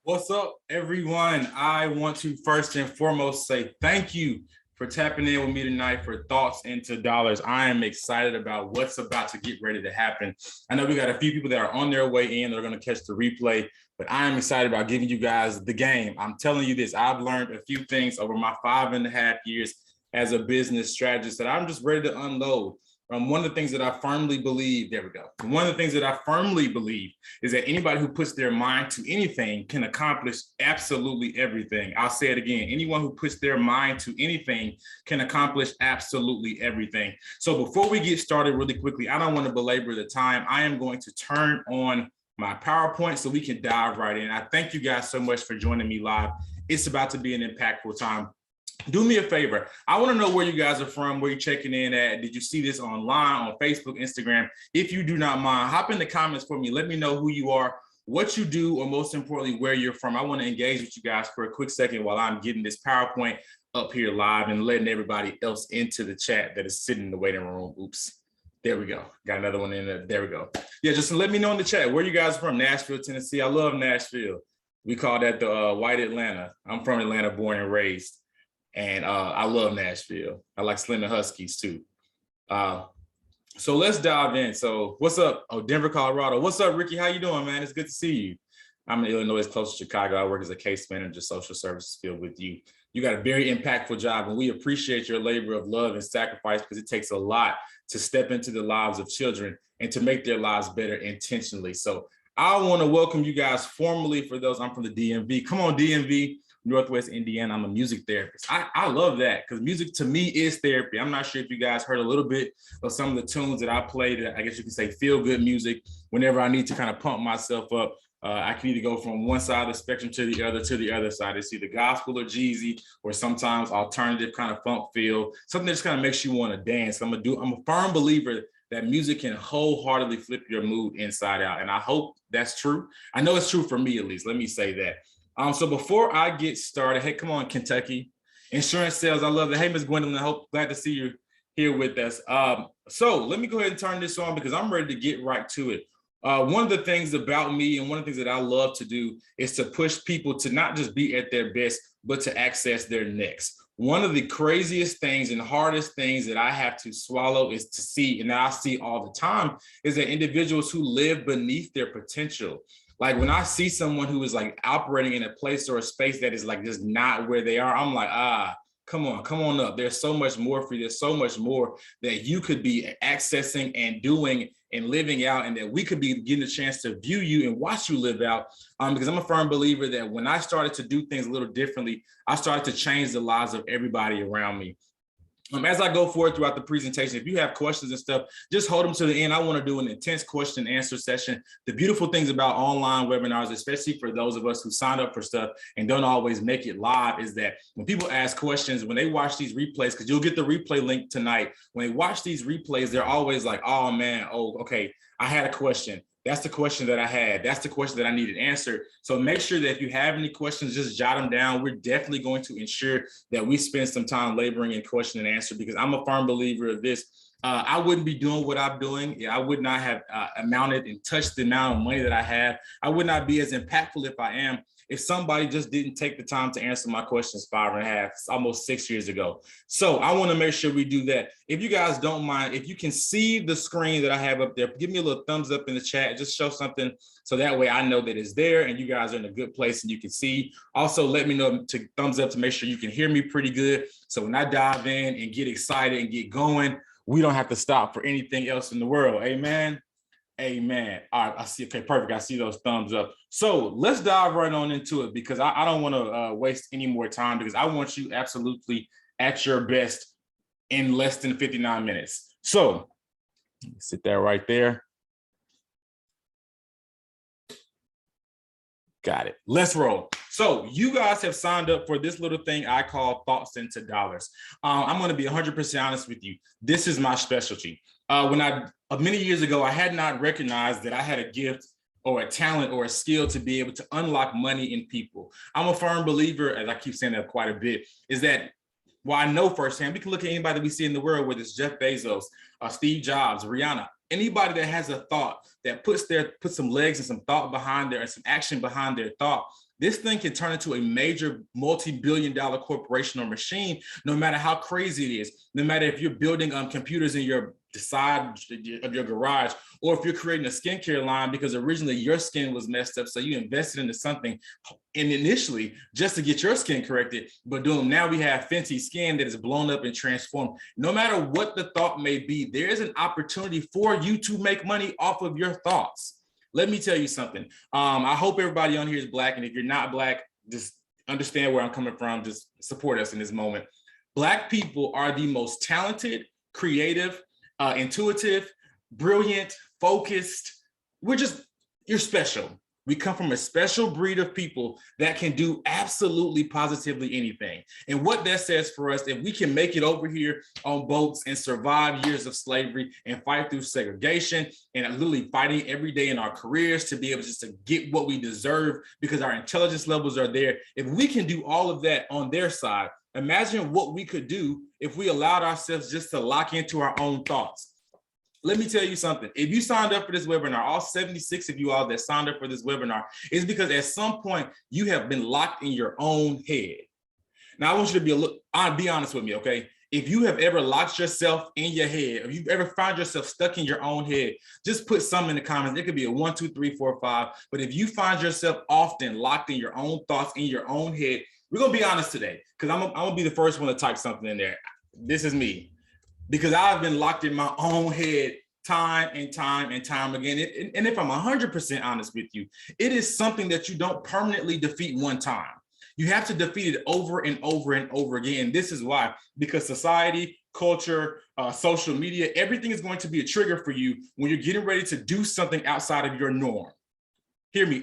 What's up, everyone? I want to first and foremost say thank you for tapping in with me tonight for Thoughts into Dollars. I am excited about what's about to get ready to happen. I know we got a few people that are on their way in that are going to catch the replay, but I am excited about giving you guys the game. I'm telling you this, I've learned a few things over my 5.5 years as a business strategist that I'm just ready to unload. One of the things that I firmly believe, there we go. One of the things that I firmly believe is that anybody who puts their mind to anything can accomplish absolutely everything. I'll say it again. Anyone who puts their mind to anything can accomplish absolutely everything. So before we get started really quickly, I don't want to belabor the time. I am going to turn on my PowerPoint so we can dive right in. I thank you guys so much for joining me live. It's about to be an impactful time. Do me a favor. I want to know where you guys are from, where you're checking in at. Did you see this online, on Facebook, Instagram? If you do not mind, hop in the comments for me. Let me know who you are, what you do, or most importantly, where you're from. I want to engage with you guys for a quick second while I'm getting this PowerPoint up here live and letting everybody else into the chat that is sitting in the waiting room. Oops. There we go. Got another one in there. There we go. Yeah, just let me know in the chat where you guys are from. Nashville, Tennessee. I love Nashville. We call that the white Atlanta. I'm from Atlanta, born and raised. And I love Nashville. I like Slim and Huskies too. So let's dive in. So what's up? Oh, Denver, Colorado. What's up, Ricky? How you doing, man? It's good to see you. I'm in Illinois, close to Chicago. I work as a case manager, social services field with you. You got a very impactful job, and we appreciate your labor of love and sacrifice because it takes a lot to step into the lives of children and to make their lives better intentionally. So I want to welcome you guys formally. For those, I'm from the DMV. Come on, DMV. Northwest Indiana. I'm a music therapist. I love that because music to me is therapy. I'm not sure if you guys heard a little bit of some of the tunes that I play that I guess you can say feel good music whenever I need to kind of pump myself up. I can either go from one side of the spectrum to the other side. It's either gospel or Jeezy, or sometimes alternative kind of funk feel, something that just kind of makes you want to dance. I'm a firm believer that music can wholeheartedly flip your mood inside out. And I hope that's true. I know it's true for me, at least. Let me say that. So before I get started, hey, come on, Kentucky. Insurance sales, I love that. Hey, Ms. Gwendolyn, glad to see you here with us. So let me go ahead and turn this on because I'm ready to get right to it. One of the things about me and one of the things that I love to do is to push people to not just be at their best, but to access their next. One of the craziest things and hardest things that I have to swallow is to see, and I see all the time, is that individuals who live beneath their potential. Like when I see someone who is like operating in a place or a space that is like just not where they are, I'm like, come on up. There's so much more for you. There's so much more that you could be accessing and doing and living out, and that we could be getting a chance to view you and watch you live out. Because I'm a firm believer that when I started to do things a little differently, I started to change the lives of everybody around me. As I go forward throughout the presentation, if you have questions and stuff, just hold them to the end. I want to do an intense question and answer session. The beautiful things about online webinars, especially for those of us who sign up for stuff and don't always make it live, is that when people ask questions, when they watch these replays, because you'll get the replay link tonight, when they watch these replays, they're always like, oh man, oh, okay, I had a question. That's the question that I had. That's the question that I needed answered. So make sure that if you have any questions, just jot them down. We're definitely going to ensure that we spend some time laboring in question and answer, because I'm a firm believer of this. I wouldn't be doing what I'm doing. I would not have amounted and touched the amount of money that I have. I would not be as impactful if I am, if somebody just didn't take the time to answer my questions 5.5, almost 6 years ago. So I want to make sure we do that. If you guys don't mind, if you can see the screen that I have up there, give me a little thumbs up in the chat, just show something so that way I know that it's there and you guys are in a good place and you can see. Also, let me know to thumbs up to make sure you can hear me pretty good. So when I dive in and get excited and get going, we don't have to stop for anything else in the world. Amen. Amen. All right, I see. Okay, perfect. I see those thumbs up. So let's dive right on into it, because I don't want to waste any more time, because I want you absolutely at your best in less than 59 minutes. So sit there right there. Got it. Let's roll. So you guys have signed up for this little thing I call Thoughts into Dollars. I'm going to be 100% honest with you. This is my specialty. Many years ago, I had not recognized that I had a gift or a talent or a skill to be able to unlock money in people. I'm a firm believer, as I keep saying that quite a bit, is that, well, I know firsthand, we can look at anybody that we see in the world, whether it's Jeff Bezos, Steve Jobs, Rihanna, anybody that has a thought that puts some legs and some thought behind there and some action behind their thought, This thing can turn into a major multi-billion-dollar corporation or machine, no matter how crazy it is. No matter if you're building computers in the side of your garage, or if you're creating a skincare line because originally your skin was messed up, so you invested into something and initially just to get your skin corrected, but now we have Fenty skin that is blown up and transformed. No matter what the thought may be, there is an opportunity for you to make money off of your thoughts. Let me tell you something. I hope everybody on here is Black, and if you're not Black, just understand where I'm coming from. Just support us in this moment. Black people are the most talented, creative, intuitive, brilliant, focused. You're special. We come from a special breed of people that can do absolutely positively anything. And what that says for us, if we can make it over here on boats and survive years of slavery and fight through segregation and literally fighting every day in our careers to be able just to get what we deserve because our intelligence levels are there. If we can do all of that on their side, imagine what we could do if we allowed ourselves just to lock into our own thoughts. Let me tell you something. If you signed up for this webinar, all 76 of you all that signed up for this webinar, is because at some point you have been locked in your own head. Now, I want you to be honest with me, okay? If you have ever locked yourself in your head, or you've ever found yourself stuck in your own head, just put some in the comments. It could be a 1, 2, 3, 4, 5. But if you find yourself often locked in your own thoughts, in your own head, we're going to be honest today, because I'm going to be the first one to type something in there. This is me. Because I've been locked in my own head time and time and time again. And if I'm 100% honest with you, it is something that you don't permanently defeat one time. You have to defeat it over and over and over again. This is why, because society, culture, social media, everything is going to be a trigger for you when you're getting ready to do something outside of your norm. Hear me,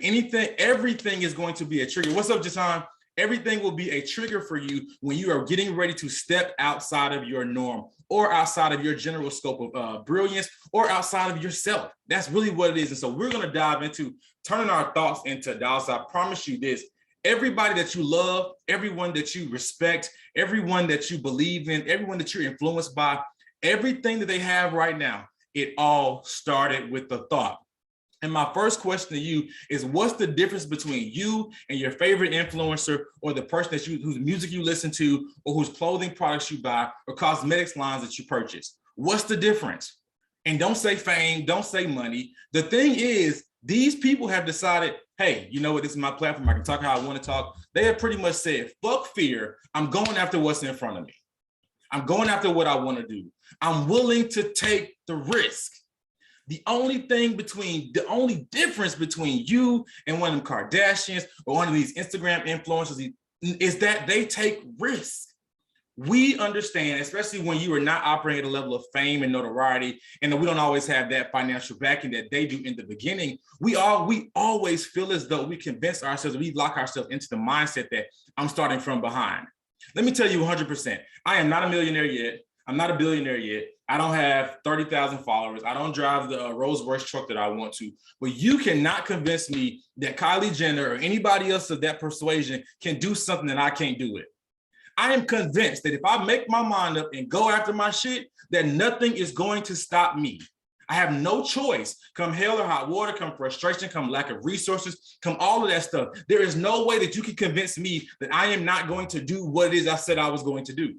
everything is going to be a trigger. What's up, Jason? Everything will be a trigger for you when you are getting ready to step outside of your norm or outside of your general scope of brilliance or outside of yourself. That's really what it is. And so we're going to dive into turning our thoughts into dollars. I promise you this. Everybody that you love, everyone that you respect, everyone that you believe in, everyone that you're influenced by, everything that they have right now, it all started with the thought. And my first question to you is, what's the difference between you and your favorite influencer, or the person whose music you listen to, or whose clothing products you buy, or cosmetics lines that you purchase? What's the difference? And don't say fame, don't say money. The thing is, these people have decided, hey, you know what, this is my platform. I can talk how I want to talk. They have pretty much said, fuck fear. I'm going after what's in front of me. I'm going after what I want to do. I'm willing to take the risk. The only difference between you and one of them Kardashians or one of these Instagram influencers is that they take risks. We understand, especially when you are not operating at a level of fame and notoriety, and we don't always have that financial backing that they do in the beginning. We always feel as though we convince ourselves, we lock ourselves into the mindset that I'm starting from behind. Let me tell you 100%, I am not a millionaire yet. I'm not a billionaire yet. I don't have 30,000 followers. I don't drive the Rolls-Royce truck that I want to. But you cannot convince me that Kylie Jenner or anybody else of that persuasion can do something that I can't do it. I am convinced that if I make my mind up and go after my shit, that nothing is going to stop me. I have no choice. Come hell or hot water, come frustration, come lack of resources, come all of that stuff. There is no way that you can convince me that I am not going to do what it is I said I was going to do.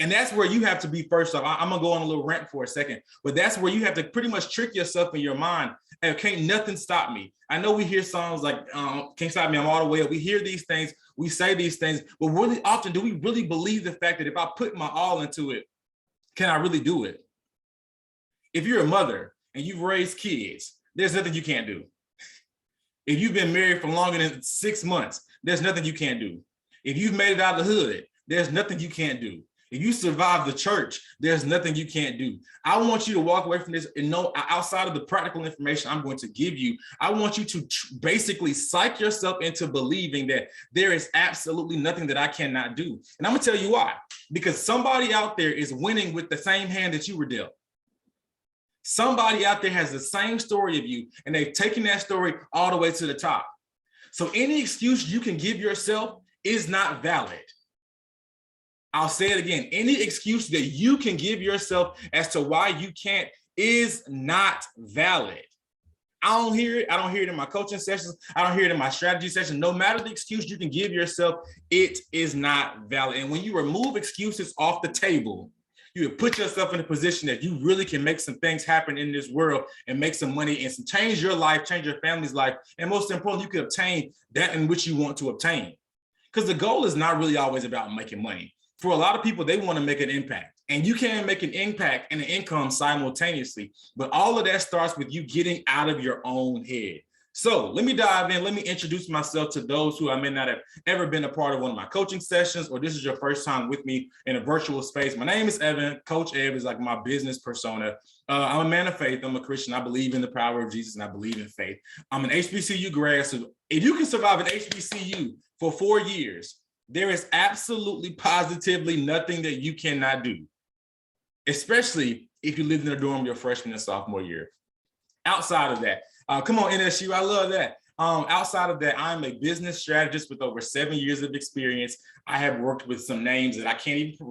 And that's where you have to be first off. I'm gonna go on a little rant for a second, but that's where you have to pretty much trick yourself in your mind. And can't nothing stop me. I know we hear songs like Can't Stop Me, I'm All the Way Up. We hear these things, we say these things, but really often do we really believe the fact that if I put my all into it, can I really do it? If you're a mother and you've raised kids, there's nothing you can't do. If you've been married for longer than 6 months, there's nothing you can't do. If you've made it out of the hood, there's nothing you can't do. If you survive the church, there's nothing you can't do. I want you to walk away from this and know, outside of the practical information I'm going to give you, I want you to basically psych yourself into believing that there is absolutely nothing that I cannot do. And I'm gonna tell you why. Because somebody out there is winning with the same hand that you were dealt. Somebody out there has the same story of you, and they've taken that story all the way to the top. So any excuse you can give yourself is not valid. I'll say it again. Any excuse that you can give yourself as to why you can't is not valid. I don't hear it. I don't hear it in my coaching sessions. I don't hear it in my strategy session. No matter the excuse you can give yourself, it is not valid. And when you remove excuses off the table, you put yourself in a position that you really can make some things happen in this world and make some money and change your life, change your family's life. And most importantly, you can obtain that in which you want to obtain. Because the goal is not really always about making money. For a lot of people, they want to make an impact. And you can make an impact and an income simultaneously. But all of that starts with you getting out of your own head. So let me dive in. Let me introduce myself to those who I may not have ever been a part of one of my coaching sessions, or this is your first time with me in a virtual space. My name is Evan. Coach Ev is like my business persona. I'm a man of faith. I'm a Christian. I believe in the power of Jesus and I believe in faith. I'm an HBCU grad. So if you can survive an HBCU for 4 years, there is absolutely positively nothing that you cannot do, especially if you lived in a dorm your freshman and sophomore year. Outside of that, come on, NSU, I love that. Outside of that, I'm a business strategist with over 7 years of experience. I have worked with some names that I can't even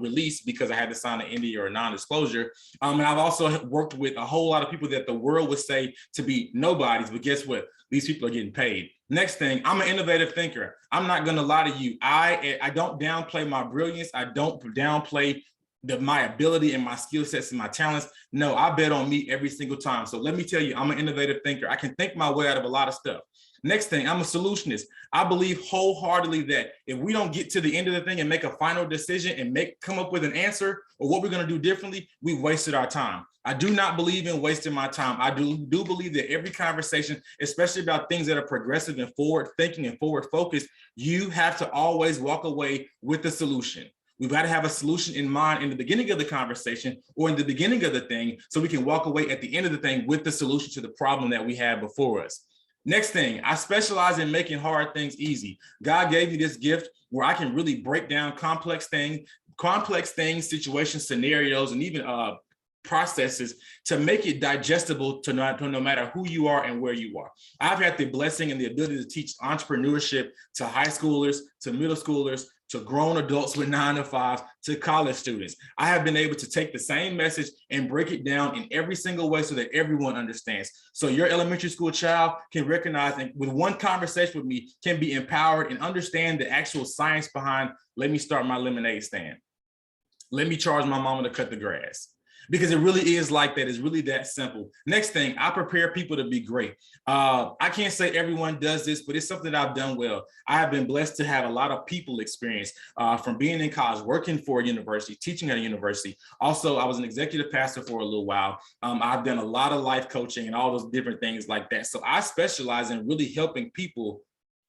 release because I had to sign an NDA or a non-disclosure. And I've also worked with a whole lot of people that the world would say to be nobodies, but guess what? These people are getting paid. Next thing, I'm an innovative thinker. I'm not gonna lie to you. I don't downplay my brilliance. I don't downplay my ability and my skill sets and my talents. No, I bet on me every single time. So let me tell you, I'm an innovative thinker. I can think my way out of a lot of stuff. Next thing, I'm a solutionist. I believe wholeheartedly that if we don't get to the end of the thing and make a final decision and come up with an answer or what we're going to do differently, we've wasted our time. I do not believe in wasting my time. I do believe that every conversation, especially about things that are progressive and forward thinking and forward focused, you have to always walk away with a solution. We've got to have a solution in mind in the beginning of the conversation or in the beginning of the thing so we can walk away at the end of the thing with the solution to the problem that we have before us. Next thing, I specialize in making hard things easy. God gave me this gift where I can really break down complex things, situations, scenarios, and even processes to make it digestible to no matter who you are and where you are. I've had the blessing and the ability to teach entrepreneurship to high schoolers, to middle schoolers, to grown adults with 9-to-5s, to college students. I have been able to take the same message and break it down in every single way so that everyone understands. So your elementary school child can recognize and with one conversation with me can be empowered and understand the actual science behind, let me start my lemonade stand. Let me charge my mama to cut the grass. Because it really is like that. It's really that simple. Next thing, I prepare people to be great. I can't say everyone does this, but it's something that I've done well. I have been blessed to have a lot of people experience from being in college, working for a university, teaching at a university. Also, I was an executive pastor for a little while. I've done a lot of life coaching and all those different things like that. So I specialize in really helping people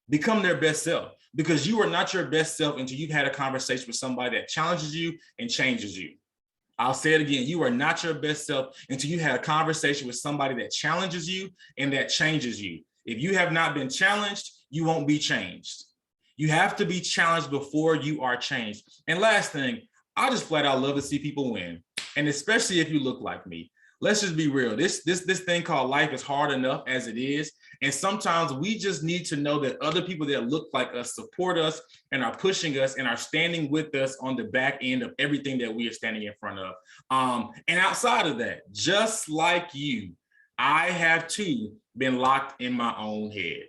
become their best self, because you are not your best self until you've had a conversation with somebody that challenges you and changes you. I'll say it again. You are not your best self until you had a conversation with somebody that challenges you and that changes you. If you have not been challenged, you won't be changed. You have to be challenged before you are changed. And last thing, I just flat out love to see people win. And especially if you look like me. Let's just be real. This thing called life is hard enough as it is. And sometimes we just need to know that other people that look like us support us and are pushing us and are standing with us on the back end of everything that we are standing in front of. And outside of that, just like you, I have too been locked in my own head.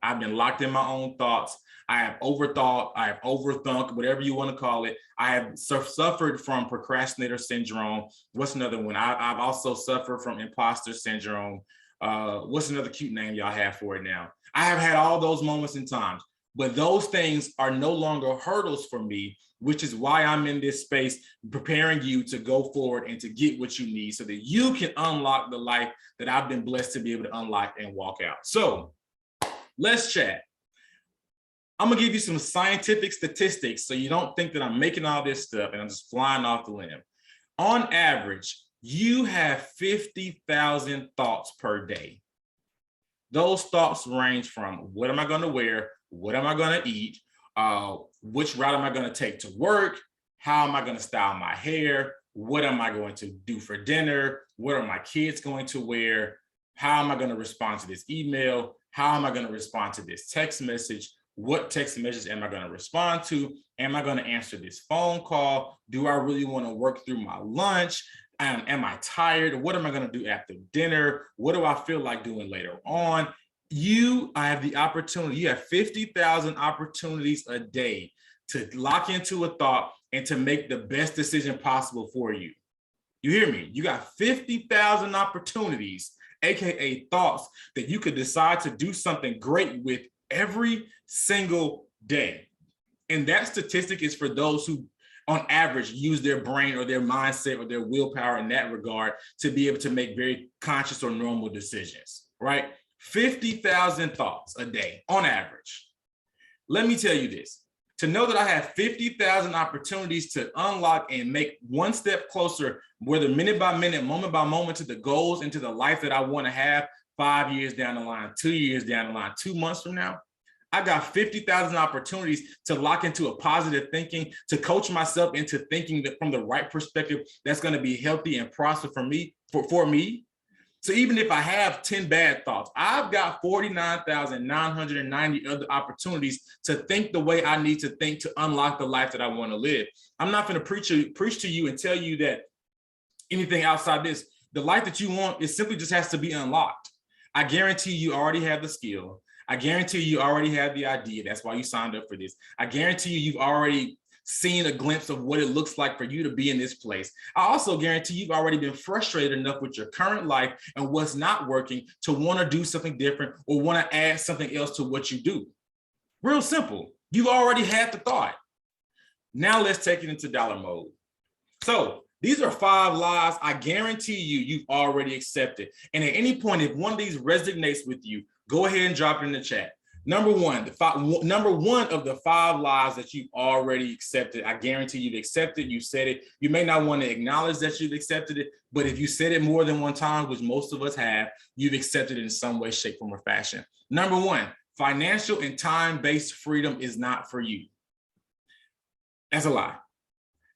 I've been locked in my own thoughts. I have overthought, I have overthunk, whatever you want to call it. I have suffered from procrastinator syndrome. What's another one? I've also suffered from imposter syndrome. What's another cute name y'all have for it now? I have had all those moments in times, but those things are no longer hurdles for me, which is why I'm in this space preparing you to go forward and to get what you need so that you can unlock the life that I've been blessed to be able to unlock and walk out. So let's chat. I'm gonna give you some scientific statistics so you don't think that I'm making all this stuff and I'm just flying off the limb. On average, you have 50,000 thoughts per day. Those thoughts range from what am I gonna wear? What am I gonna eat? Which route am I gonna take to work? How am I gonna style my hair? What am I going to do for dinner? What are my kids going to wear? How am I gonna respond to this email? How am I gonna respond to this text message? What text message am I going to respond to? Am I going to answer this phone call? Do I really want to work through my lunch? Am I tired? What am I going to do after dinner? What do I feel like doing later on? I have the opportunity. You have 50,000 opportunities a day to lock into a thought and to make the best decision possible for you. You hear me? You got 50,000 opportunities, AKA thoughts, that you could decide to do something great with every single day. And that statistic is for those who, on average, use their brain or their mindset or their willpower in that regard to be able to make very conscious or normal decisions, right? 50,000 thoughts a day on average. Let me tell you this. To know that I have 50,000 opportunities to unlock and make one step closer, whether minute by minute, moment by moment, to the goals and to the life that I want to have 5 years down the line, 2 years down the line, 2 months from now, I got 50,000 opportunities to lock into a positive thinking, to coach myself into thinking that from the right perspective that's going to be healthy and prosper for me, for me. So even if I have 10 bad thoughts, I've got 49,990 other opportunities to think the way I need to think to unlock the life that I want to live. I'm not going to preach to you and tell you that anything outside this, the life that you want, it simply just has to be unlocked. I guarantee you already have the skill. I guarantee you already have the idea. That's why you signed up for this. I guarantee you've already seen a glimpse of what it looks like for you to be in this place. I also guarantee you've already been frustrated enough with your current life and what's not working to want to do something different or want to add something else to what you do. Real simple. You've already had the thought. Now let's take it into dollar mode. So these are 5 lies I guarantee you've already accepted. And at any point, if one of these resonates with you, go ahead and drop it in the chat. Number one of the 5 lies that you've already accepted. I guarantee you've accepted, you said it. You may not want to acknowledge that you've accepted it, but if you said it more than one time, which most of us have, you've accepted it in some way, shape, form, or fashion. Number 1, financial and time-based freedom is not for you. That's a lie.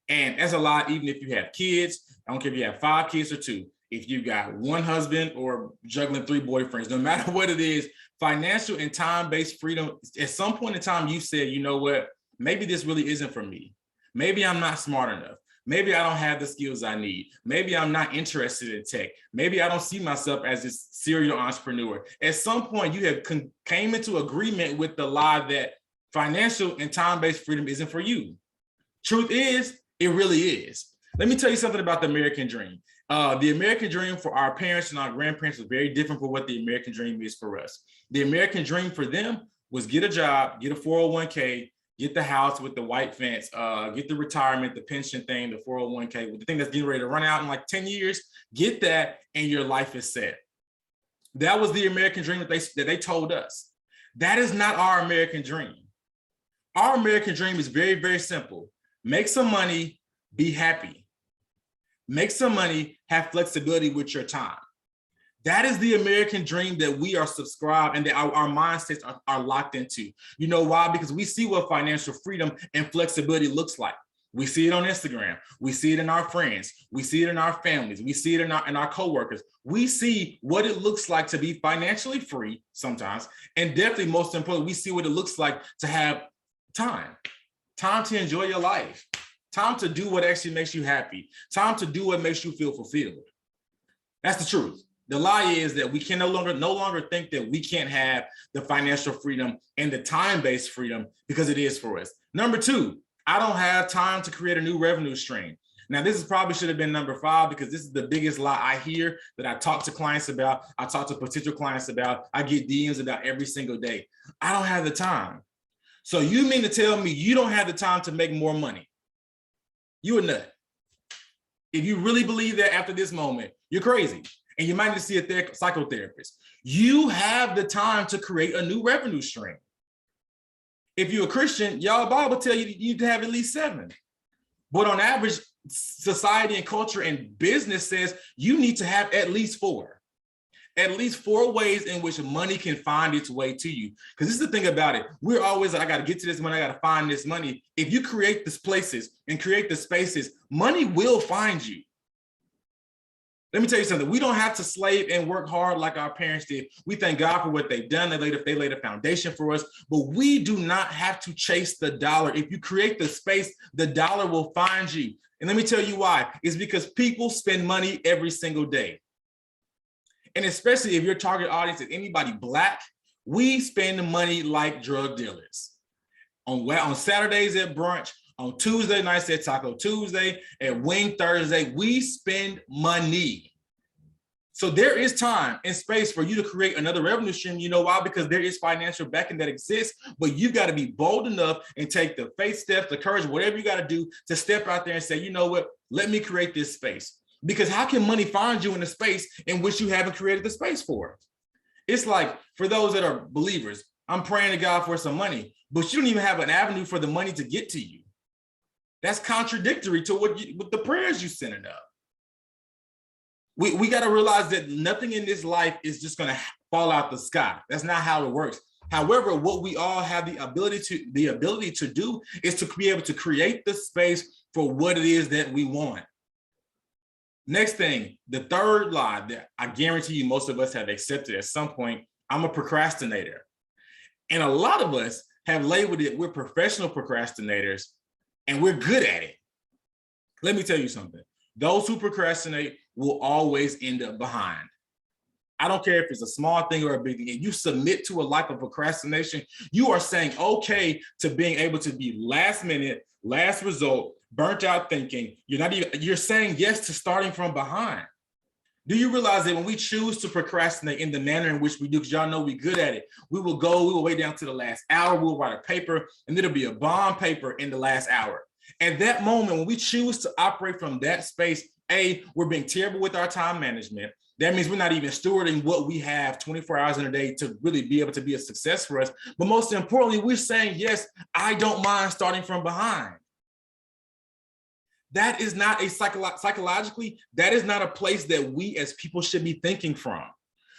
And that's a lie even if you have kids. I don't care if you have 5 kids or 2. If you got 1 husband or juggling 3 boyfriends, no matter what it is, financial and time-based freedom, at some point in time, you said, you know what, maybe this really isn't for me. Maybe I'm not smart enough. Maybe I don't have the skills I need. Maybe I'm not interested in tech. Maybe I don't see myself as this serial entrepreneur. At some point, you have came into agreement with the lie that financial and time-based freedom isn't for you. Truth is, it really is. Let me tell you something about the American dream. The American dream for our parents and our grandparents was very different from what the American dream is for us. The American dream for them was get a job, get a 401k, get the house with the white fence, get the retirement, the pension thing, the 401k, the thing that's getting ready to run out in like 10 years, get that and your life is set. That was the American dream that they told us. That is not our American dream. Our American dream is very, very simple. Make some money, be happy. Make some money, have flexibility with your time. That is the American dream that we are subscribed and that our mindsets are locked into. You know why? Because we see what financial freedom and flexibility looks like. We see it on Instagram. We see it in our friends. We see it in our families. We see it in our coworkers. We see what it looks like to be financially free sometimes. And definitely, most importantly, we see what it looks like to have time to enjoy your life. Time to do what actually makes you happy. Time to do what makes you feel fulfilled. That's the truth. The lie is that we can no longer think that we can't have the financial freedom and the time-based freedom because it is for us. Number 2, I don't have time to create a new revenue stream. Now, this is probably should have been number 5 because this is the biggest lie I hear that I talk to clients about. I talk to potential clients about. I get DMs about every single day. I don't have the time. So you mean to tell me you don't have the time to make more money? You a nut. If you really believe that after this moment, you're crazy. And you might need to see a psychotherapist. You have the time to create a new revenue stream. If you're a Christian, y'all Bible tell you you need to have at least 7. But on average, society and culture and business says you need to have at least 4. At least 4 ways in which money can find its way to you. Because this is the thing about it. We're always like, I got to get to this money. I got to find this money. If you create these places and create the spaces, money will find you. Let me tell you something. We don't have to slave and work hard like our parents did. We thank God for what they've done. They laid a foundation for us, but we do not have to chase the dollar. If you create the space, the dollar will find you. And let me tell you why. It's because people spend money every single day. And especially if your target audience is anybody Black, we spend money like drug dealers. On Saturdays at brunch, on Tuesday nights at Taco Tuesday, at Wing Thursday, we spend money. So there is time and space for you to create another revenue stream. You know why? Because there is financial backing that exists, but you got to be bold enough and take the faith steps, the courage, whatever you got to do to step out there and say, you know what, let me create this space. Because how can money find you in a space in which you haven't created the space for? It's like, for those that are believers, I'm praying to God for some money, but you don't even have an avenue for the money to get to you. That's contradictory to what the prayers you sending up. We got to realize that nothing in this life is just going to fall out the sky. That's not how it works. However, what we all have the ability to do is to be able to create the space for what it is that we want. Next thing, the third lie that I guarantee you most of us have accepted at some point, I'm a procrastinator. And a lot of us have labeled it, we're professional procrastinators and we're good at it. Let me tell you something. Those who procrastinate will always end up behind. I don't care if it's a small thing or a big thing. If you submit to a life of procrastination, you are saying okay to being able to be last minute, last result, burnt out thinking. You're saying yes to starting from behind. Do you realize that when we choose to procrastinate in the manner in which we do, because y'all know we're good at it, we will wait down to the last hour, we'll write a paper, and it'll be a bomb paper in the last hour. At that moment, when we choose to operate from that space, we're being terrible with our time management. That means we're not even stewarding what we have 24 hours in a day to really be able to be a success for us. But most importantly, we're saying, yes, I don't mind starting from behind. That is not a psychologically, that is not a place that we as people should be thinking from.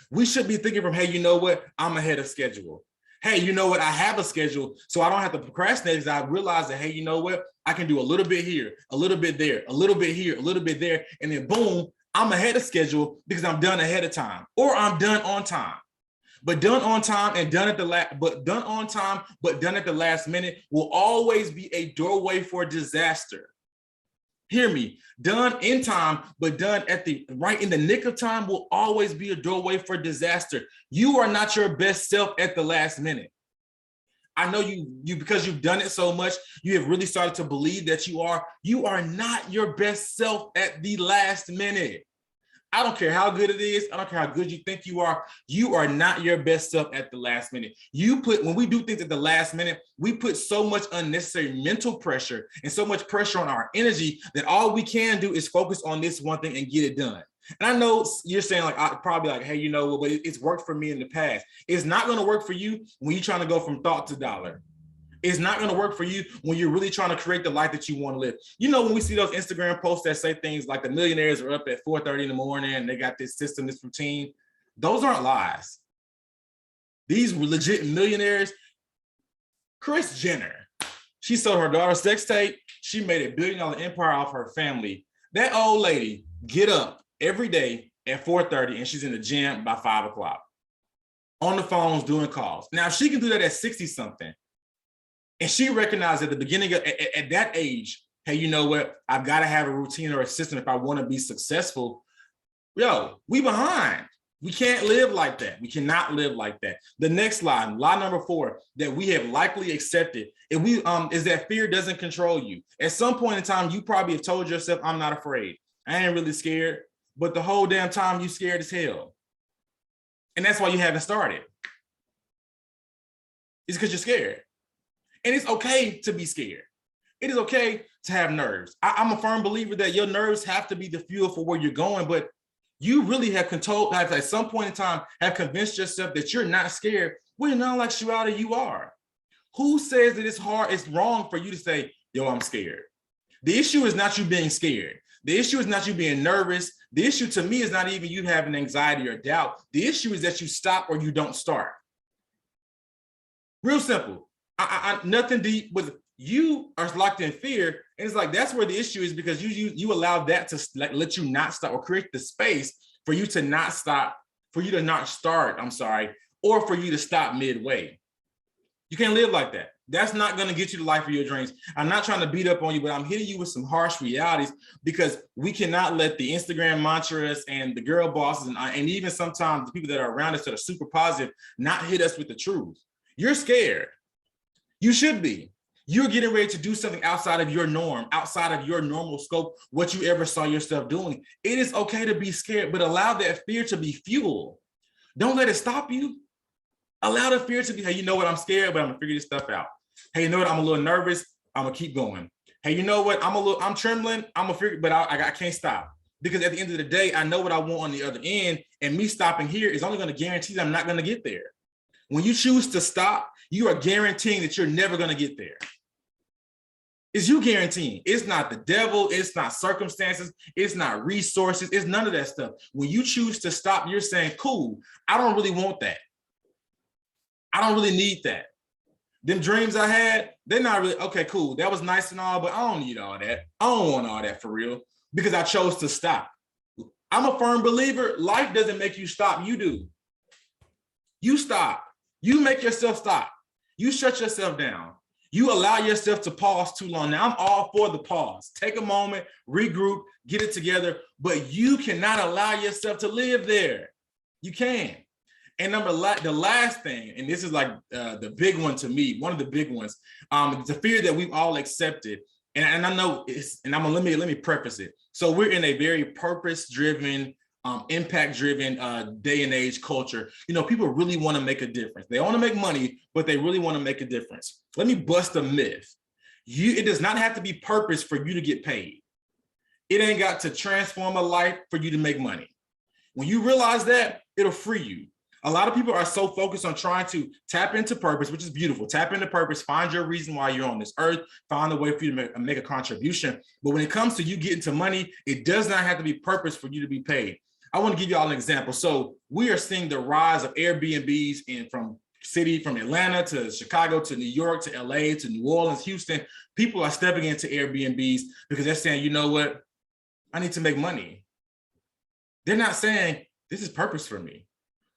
We should be thinking from, hey, you know what? I'm ahead of schedule. Hey, you know what? I have a schedule, so I don't have to procrastinate because I realize that, hey, you know what? I can do a little bit here, a little bit there, a little bit here, a little bit there, and then boom, I'm ahead of schedule because I'm done ahead of time, or I'm done on time. But done on time and done at the last minute will always be a doorway for disaster. Hear me, done in time, but done right in the nick of time will always be a doorway for disaster. You are not your best self at the last minute. I know you because you've done it so much, you have really started to believe that you are not your best self at the last minute. I don't care how good it is. I don't care how good you think you are not your best self at the last minute. When we do things at the last minute, we put so much unnecessary mental pressure and so much pressure on our energy that all we can do is focus on this one thing and get it done. And I know you're saying probably like, hey, you know, but it's worked for me in the past. It's not going to work for you when you're trying to go from thought to dollar. It's not going to work for you when you're really trying to create the life that you want to live. You know, when we see those Instagram posts that say things like the millionaires are up at 4:30 in the morning and they got this system, this routine, those aren't lies. These were legit millionaires. Kris Jenner, she sold her daughter's sex tape. She made $1 billion empire off her family. That old lady get up every day at 4:30 and she's in the gym by 5 o'clock on the phones doing calls. Now, if she can do that at 60 something, and she recognized at the beginning at that age, hey, you know what? I've got to have a routine or a system if I want to be successful. Yo, we behind. We can't live like that. We cannot live like that. The next lie number 4 that we have likely accepted is that fear doesn't control you. At some point in time, you probably have told yourself, I'm not afraid. I ain't really scared. But the whole damn time you scared as hell. And that's why you haven't started. It's because you're scared. And it's okay to be scared. It is okay to have nerves. I'm a firm believer that your nerves have to be the fuel for where you're going, but you really have at some point in time, have convinced yourself that you're not scared, when in all actuality you are. Who says that it's wrong for you to say, yo, I'm scared? The issue is not you being scared. The issue is not you being nervous. The issue to me is not even you having anxiety or doubt. The issue is that you stop or you don't start. Real simple. Nothing deep with you are locked in fear. And it's like, that's where the issue is, because you allow that to let you not stop, or create the space for you to not stop, for you to not start, or for you to stop midway. You can't live like that. That's not going to get you the life of your dreams. I'm not trying to beat up on you, but I'm hitting you with some harsh realities because we cannot let the Instagram mantras and the girl bosses and even sometimes the people that are around us that are super positive not hit us with the truth. You're scared. You should be. You're getting ready to do something outside of your norm, outside of your normal scope, what you ever saw yourself doing. It is okay to be scared, but allow that fear to be fuel. Don't let it stop you. Allow the fear to be, hey, you know what, I'm scared, but I'm gonna figure this stuff out. Hey, you know what, I'm a little nervous, I'm gonna keep going. Hey, you know what, I'm trembling, I'm gonna figure, but I can't stop. Because at the end of the day, I know what I want on the other end, and me stopping here is only gonna guarantee that I'm not gonna get there. When you choose to stop, you are guaranteeing that you're never gonna get there. It's you guaranteeing. It's not the devil, it's not circumstances, it's not resources, it's none of that stuff. When you choose to stop, you're saying, cool, I don't really want that. I don't really need that. Them dreams I had, they're not really, okay, cool. That was nice and all, but I don't need all that. I don't want all that for real because I chose to stop. I'm a firm believer, life doesn't make you stop, you do. You stop. You make yourself stop. You shut yourself down. You allow yourself to pause too long. Now, I'm all for the pause. Take a moment, regroup, get it together, but you cannot allow yourself to live there. You can. And the last thing, and this is like the big one to me, one of the big ones, the fear that we've all accepted. And I know it's, and let me preface it. So we're in a very purpose-driven, impact-driven day and age culture. You know, people really want to make a difference. They want to make money, but they really want to make a difference. Let me bust a myth. It does not have to be purpose for you to get paid. It ain't got to transform a life for you to make money. When you realize that, it'll free you. A lot of people are so focused on trying to tap into purpose, which is beautiful. Tap into purpose, find your reason why you're on this earth, find a way for you to make a contribution. But when it comes to you getting to money, it does not have to be purpose for you to be paid. I want to give you all an example. So we are seeing the rise of Airbnbs from Atlanta to Chicago to New York to LA to New Orleans, Houston. People are stepping into Airbnbs because they're saying, you know what, I need to make money. They're not saying this is purpose for me.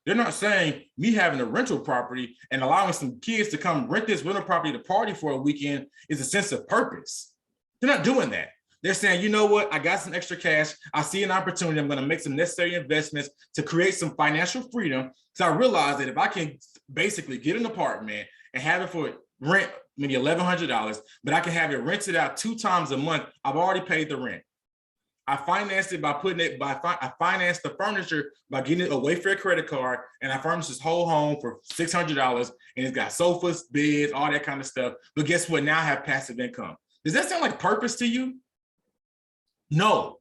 They're not saying me having a rental property and allowing some kids to come rent this rental property to party for a weekend is a sense of purpose. They're not doing that. They're saying, you know what, I got some extra cash. I see an opportunity. I'm going to make some necessary investments to create some financial freedom. So I realize that if I can basically get an apartment and have it for rent, maybe $1,100, but I can have it rented out 2 times a month, I've already paid the rent. I financed it I financed the furniture by getting a Wayfair credit card, and I furnished this whole home for $600, and it's got sofas, beds, all that kind of stuff. But guess what? Now I have passive income. Does that sound like purpose to you? No.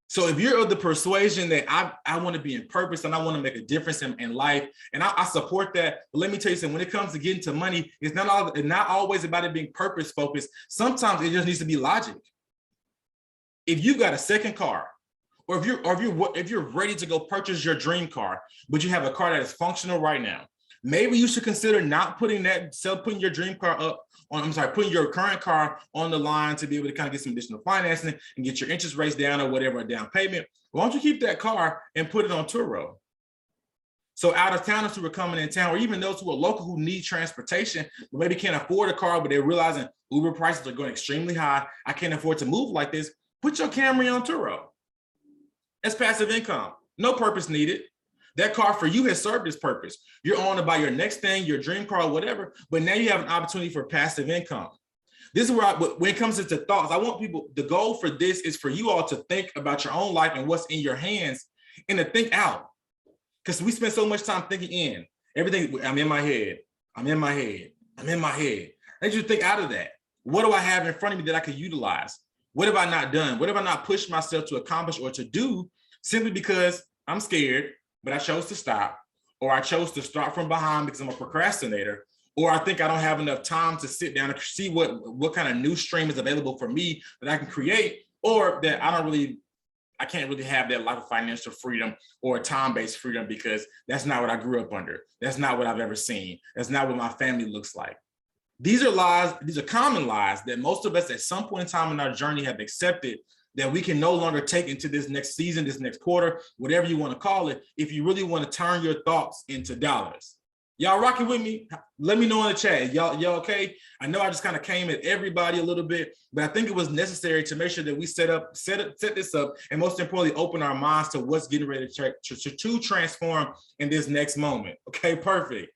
So if you're of the persuasion that I want to be in purpose and I want to make a difference in life, and I support that, but let me tell you something, when it comes to getting to money, it's not always about it being purpose focused. Sometimes it just needs to be logic. If you've got a second car, or if you're ready to go purchase your dream car, but you have a car that is functional right now, maybe you should consider not putting your dream car up on, putting your current car on the line to be able to kind of get some additional financing and get your interest rates down or whatever, a down payment. Why don't you keep that car and put it on Turo? So out of towners who are coming in town, or even those who are local who need transportation, but maybe can't afford a car, but they're realizing Uber prices are going extremely high. I can't afford to move like this. Put your Camry on Turo. That's passive income. No purpose needed. That car for you has served its purpose. You're on to buy your next thing, your dream car, whatever, but now you have an opportunity for passive income. This is where when it comes to thoughts, I want people, the goal for this is for you all to think about your own life and what's in your hands and to think out. Because we spend so much time thinking in. Everything, I'm in my head. I need you to think out of that. What do I have in front of me that I could utilize? What have I not done? What have I not pushed myself to accomplish or to do simply because I'm scared, but I chose to stop, or I chose to start from behind because I'm a procrastinator, or I think I don't have enough time to sit down and see what kind of new stream is available for me that I can create, or that I can't really have that life of financial freedom or time-based freedom because that's not what I grew up under. That's not what I've ever seen. That's not what my family looks like. These are lies, these are common lies that most of us at some point in time in our journey have accepted that we can no longer take into this next season, this next quarter, whatever you want to call it, if you really want to turn your thoughts into dollars. Y'all rocking with me? Let me know in the chat. Y'all okay? I know I just kind of came at everybody a little bit, but I think it was necessary to make sure that we set this up, and most importantly, open our minds to what's getting ready to transform in this next moment. Okay, perfect.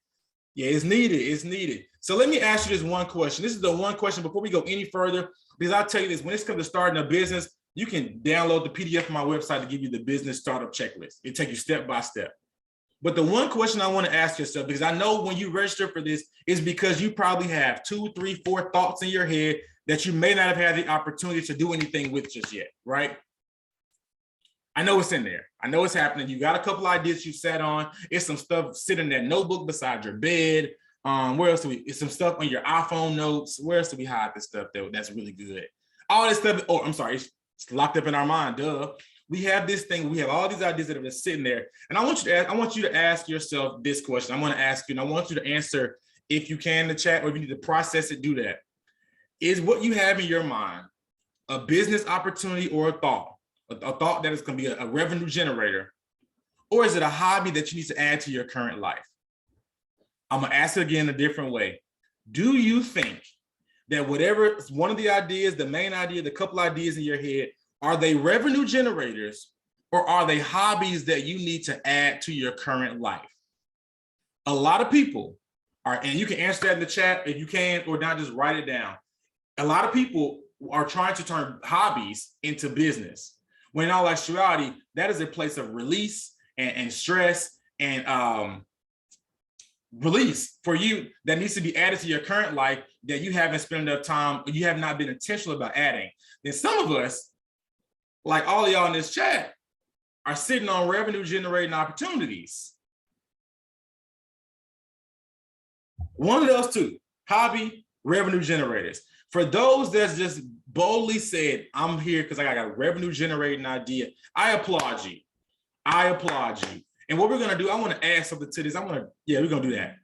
Yeah, it's needed. It's needed. So let me ask you this one question. This is the one question before we go any further, because I'll tell you this, when it comes to starting a business, you can download the PDF from my website to give you the business startup checklist. It takes you step by step. But the one question I want to ask yourself, because I know when you register for this, is because you probably have 2, 3, 4 thoughts in your head that you may not have had the opportunity to do anything with just yet, right? I know it's in there. I know it's happening. You got a couple ideas you sat on. It's some stuff sitting in that notebook beside your bed. Where else do we? It's some stuff on your iPhone notes. Where else do we hide this stuff that's really good? All this stuff. Oh, I'm sorry. It's locked up in our mind. Duh. We have this thing. We have all these ideas that have been sitting there, and I want you to ask yourself this question. I'm going to ask you, and I want you to answer if you can in the chat, or if you need to process it, do that. Is what you have in your mind a business opportunity or a thought that is going to be a revenue generator, or is it a hobby that you need to add to your current life? I'm going to ask it again a different way. Do you think that whatever one of the ideas, the main idea, the couple ideas in your head, are they revenue generators, or are they hobbies that you need to add to your current life? A lot of people are, and you can answer that in the chat if you can, or not, just write it down. A lot of people are trying to turn hobbies into business, when in all actuality, that is a place of release and stress and release for you that needs to be added to your current life that you haven't spent enough time, or you have not been intentional about adding. Then some of us, like all of y'all in this chat, are sitting on revenue generating opportunities. One of those two, hobby, revenue generators. For those that's just boldly said, I'm here because I got a revenue generating idea, I applaud you. I applaud you. And what we're going to do, I want to add something to this. we're going to do that.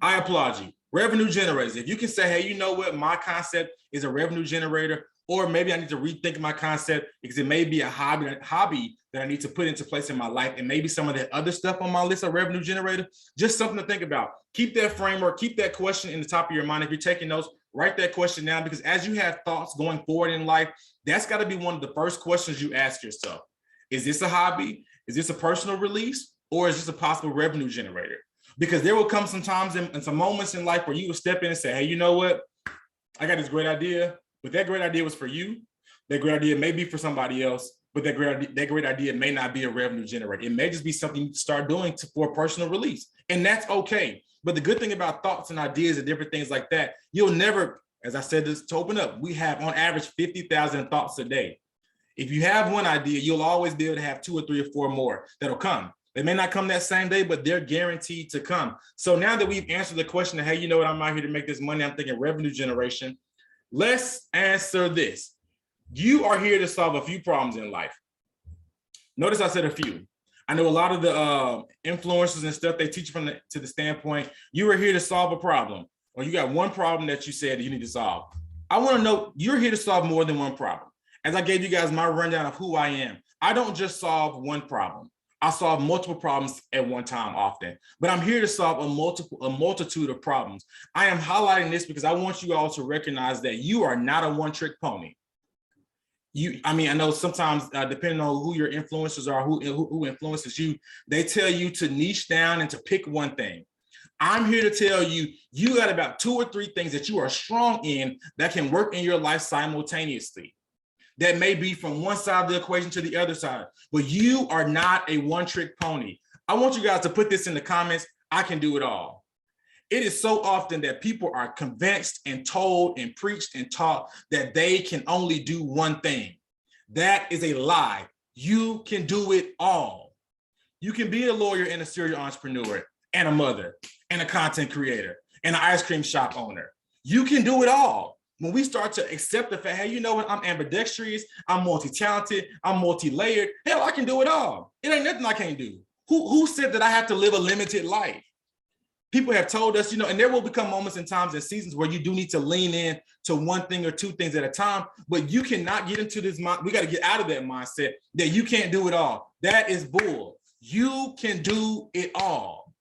I applaud you. Revenue generators. If you can say, hey, you know what? My concept is a revenue generator, or maybe I need to rethink my concept because it may be a hobby that I need to put into place in my life. And maybe some of that other stuff on my list of revenue generator, just something to think about. Keep that framework, keep that question in the top of your mind. If you're taking notes, write that question down, because as you have thoughts going forward in life, that's got to be one of the first questions you ask yourself. Is this a hobby? Is this a personal release? Or is this a possible revenue generator? Because there will come some times and some moments in life where you will step in and say, hey, you know what? I got this great idea, but that great idea was for you. That great idea may be for somebody else, but that great idea may not be a revenue generator. It may just be something you start doing for personal release. And that's okay. But the good thing about thoughts and ideas and different things like that, you'll never, as I said this to open up, we have on average 50,000 thoughts a day. If you have one idea, you'll always be able to have 2 or 3 or 4 more that'll come. They may not come that same day, but they're guaranteed to come. So now that we've answered the question of, hey, you know what, I'm out here to make this money, I'm thinking revenue generation. Let's answer this. You are here to solve a few problems in life. Notice I said a few. I know a lot of the influencers and stuff, they teach from to the standpoint, you are here to solve a problem, or you got one problem that you said you need to solve. I want to know you're here to solve more than one problem. As I gave you guys my rundown of who I am, I don't just solve one problem. I solve multiple problems at one time often, but I'm here to solve a multitude of problems. I am highlighting this because I want you all to recognize that you are not a one-trick pony. I know sometimes depending on who your influencers are, who influences you, they tell you to niche down and to pick one thing. I'm here to tell you, you got about 2 or 3 things that you are strong in that can work in your life simultaneously. That may be from one side of the equation to the other side, but you are not a one-trick pony. I want you guys to put this in the comments. I can do it all. It is so often that people are convinced and told and preached and taught that they can only do one thing. That is a lie. You can do it all. You can be a lawyer and a serial entrepreneur and a mother and a content creator and an ice cream shop owner. You can do it all. When we start to accept the fact, hey, you know what, I'm ambidextrous, I'm multi-talented, I'm multi-layered, hell, I can do it all. It ain't nothing I can't do. Who said that I have to live a limited life? People have told us, and there will become moments and times and seasons where you do need to lean in to one thing or 2 things at a time, but you cannot get into this mind. We got to get out of that mindset that you can't do it all. That is bull. You can do it all.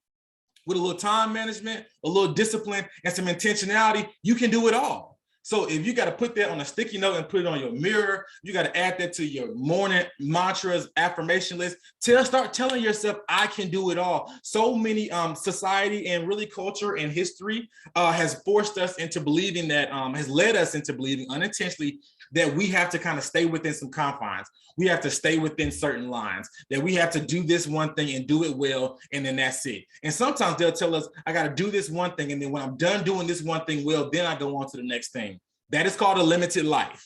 with a little time management, a little discipline, and some intentionality, you can do it all. So if you got to put that on a sticky note and put it on your mirror, you got to add that to your morning mantras, affirmation list, start telling yourself, I can do it all. So many society and really culture and history has forced us into believing that, has led us into believing unintentionally that we have to kind of stay within some confines. We have to stay within certain lines, that we have to do this one thing and do it well, and then that's it. And sometimes they'll tell us, I got to do this one thing, and then when I'm done doing this one thing well, then I go on to the next thing. That is called a limited life.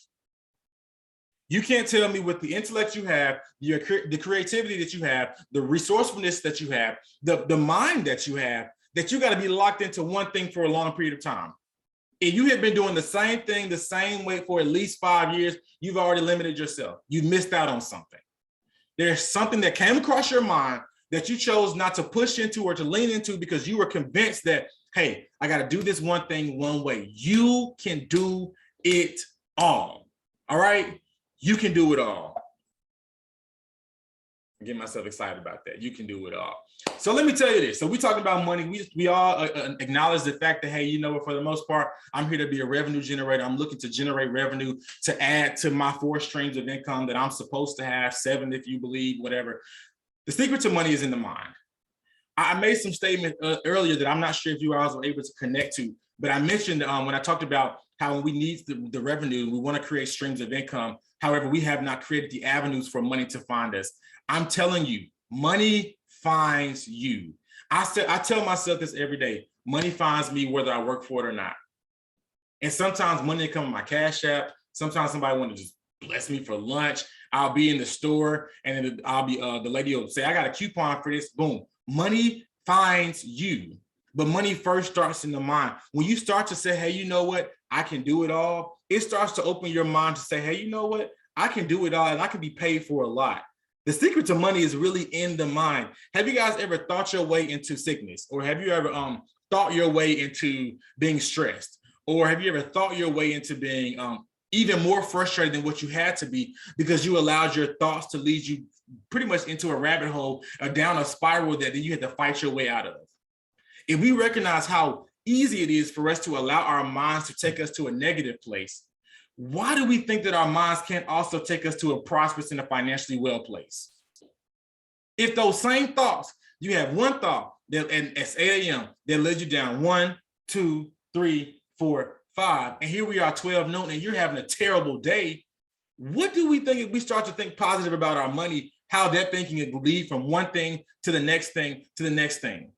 You can't tell me with the intellect you have, the creativity that you have, the resourcefulness that you have, the mind that you have, that you got to be locked into one thing for a long period of time. If you have been doing the same thing the same way for at least 5 years, you've already limited yourself. You've missed out on something. There's something that came across your mind that you chose not to push into or to lean into because you were convinced that, hey, I got to do this one thing one way. You can do it all. All right? You can do it all. I get myself excited about that. You can do it all. So let me tell you this. So we talking about money. We all acknowledge the fact that, hey, you know what, for the most part, I'm here to be a revenue generator. I'm looking to generate revenue to add to my 4 streams of income that I'm supposed to have, 7 if you believe, whatever. The secret to money is in the mind. I made some statement earlier that I'm not sure if you guys were able to connect to, but I mentioned when I talked about how we need the revenue, we want to create streams of income. However, we have not created the avenues for money to find us. I'm telling you, money finds you. I tell myself this every day. Money finds me whether I work for it or not. And sometimes money come in my Cash App. Sometimes somebody want to just bless me for lunch. I'll be in the store and then I'll be the lady will say, I got a coupon for this. Boom. Money finds you. But money first starts in the mind. When you start to say, hey, you know what? I can do it all. It starts to open your mind to say, hey, you know what? I can do it all and I can be paid for a lot. The secret to money is really in the mind. Have you guys ever thought your way into sickness? Or have you ever thought your way into being stressed? Or have you ever thought your way into being even more frustrated than what you had to be because you allowed your thoughts to lead you pretty much into a rabbit hole or down a spiral that then you had to fight your way out of? If we recognize how easy it is for us to allow our minds to take us to a negative place, why do we think that our minds can't also take us to a prosperous and a financially well place? If those same thoughts, you have one thought that at 8 a.m. that led you down 1, 2, 3, 4, 5, and here we are 12 noon and you're having a terrible day, what do we think if we start to think positive about our money, how that thinking will lead from one thing to the next thing to the next thing?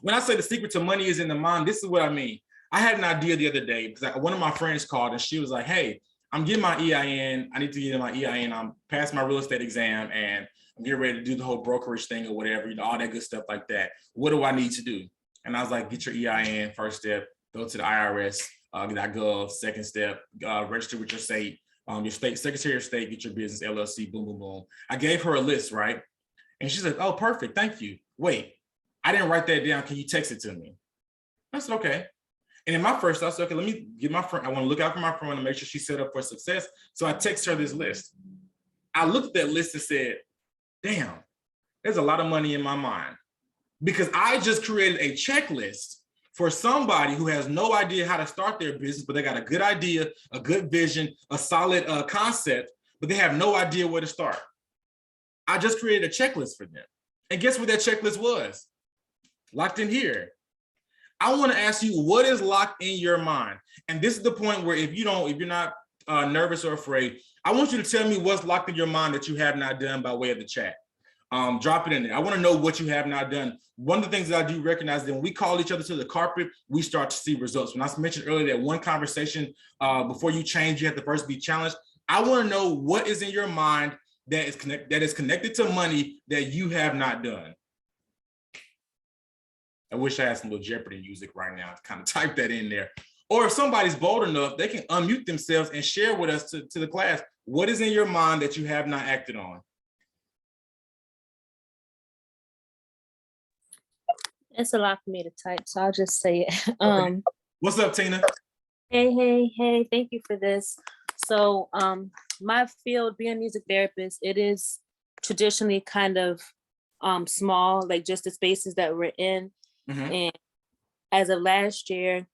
When I say the secret to money is in the mind, this is what I mean. I had an idea the other day because one of my friends called and she was like, hey, I'm getting my EIN. I need to get my EIN. I'm past my real estate exam and I'm getting ready to do the whole brokerage thing or whatever, you know, all that good stuff like that. What do I need to do? And I was like, get your EIN, first step, go to the IRS.gov, second step, register with your state, Secretary of State, get your business LLC, boom, boom, boom. I gave her a list, right? And she's like, oh, perfect, thank you. Wait, I didn't write that down. Can you text it to me? I said, okay. And in my first thought, I said, okay, let me get my friend. I want to look out for my friend and make sure she's set up for success. So I text her this list. I looked at that list and said, damn, there's a lot of money in my mind because I just created a checklist for somebody who has no idea how to start their business, but they got a good idea, a good vision, a solid concept, but they have no idea where to start. I just created a checklist for them. And guess what that checklist was? Locked in here. I want to ask you, what is locked in your mind? And this is the point where if you're not nervous or afraid, I want you to tell me what's locked in your mind that you have not done by way of the chat. Drop it in there. I want to know what you have not done. One of the things that I do recognize that when we call each other to the carpet, we start to see results. When I mentioned earlier that one conversation before you change, you have to first be challenged. I want to know what is in your mind that is connected to money that you have not done. I wish I had some little Jeopardy music right now to kind of type that in there. Or if somebody's bold enough, they can unmute themselves and share with us to the class. What is in your mind that you have not acted on? It's a lot for me to type, so I'll just say it. Okay. What's up, Tina? Hey, thank you for this. So my field, being a music therapist, it is traditionally kind of small, like just the spaces that we're in. Mhm. And as of last year,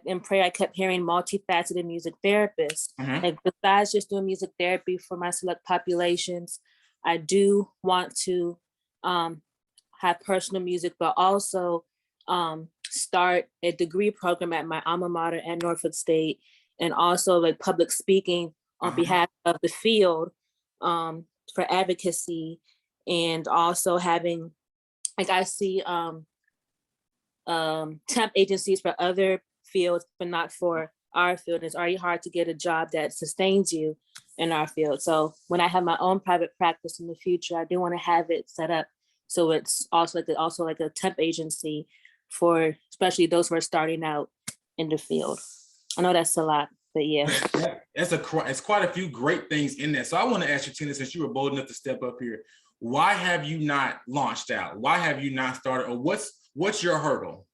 in prayer, I kept hearing multifaceted music therapist. Mhm. Like besides just doing music therapy for my select populations, I do want to have personal music, but also start a degree program at my alma mater at Norfolk State, and also like public speaking on Uh-huh. behalf of the field for advocacy, and also having like I see temp agencies for other fields, but not for our field. It's already hard to get a job that sustains you in our field. So when I have my own private practice in the future, I do want to have it set up so it's also like a temp agency for especially those who are starting out in the field. I know that's a lot, but yeah. It's quite a few great things in there. So I want to ask you, Tina, since you were bold enough to step up here, why have you not launched out? Why have you not started? Or what's your hurdle?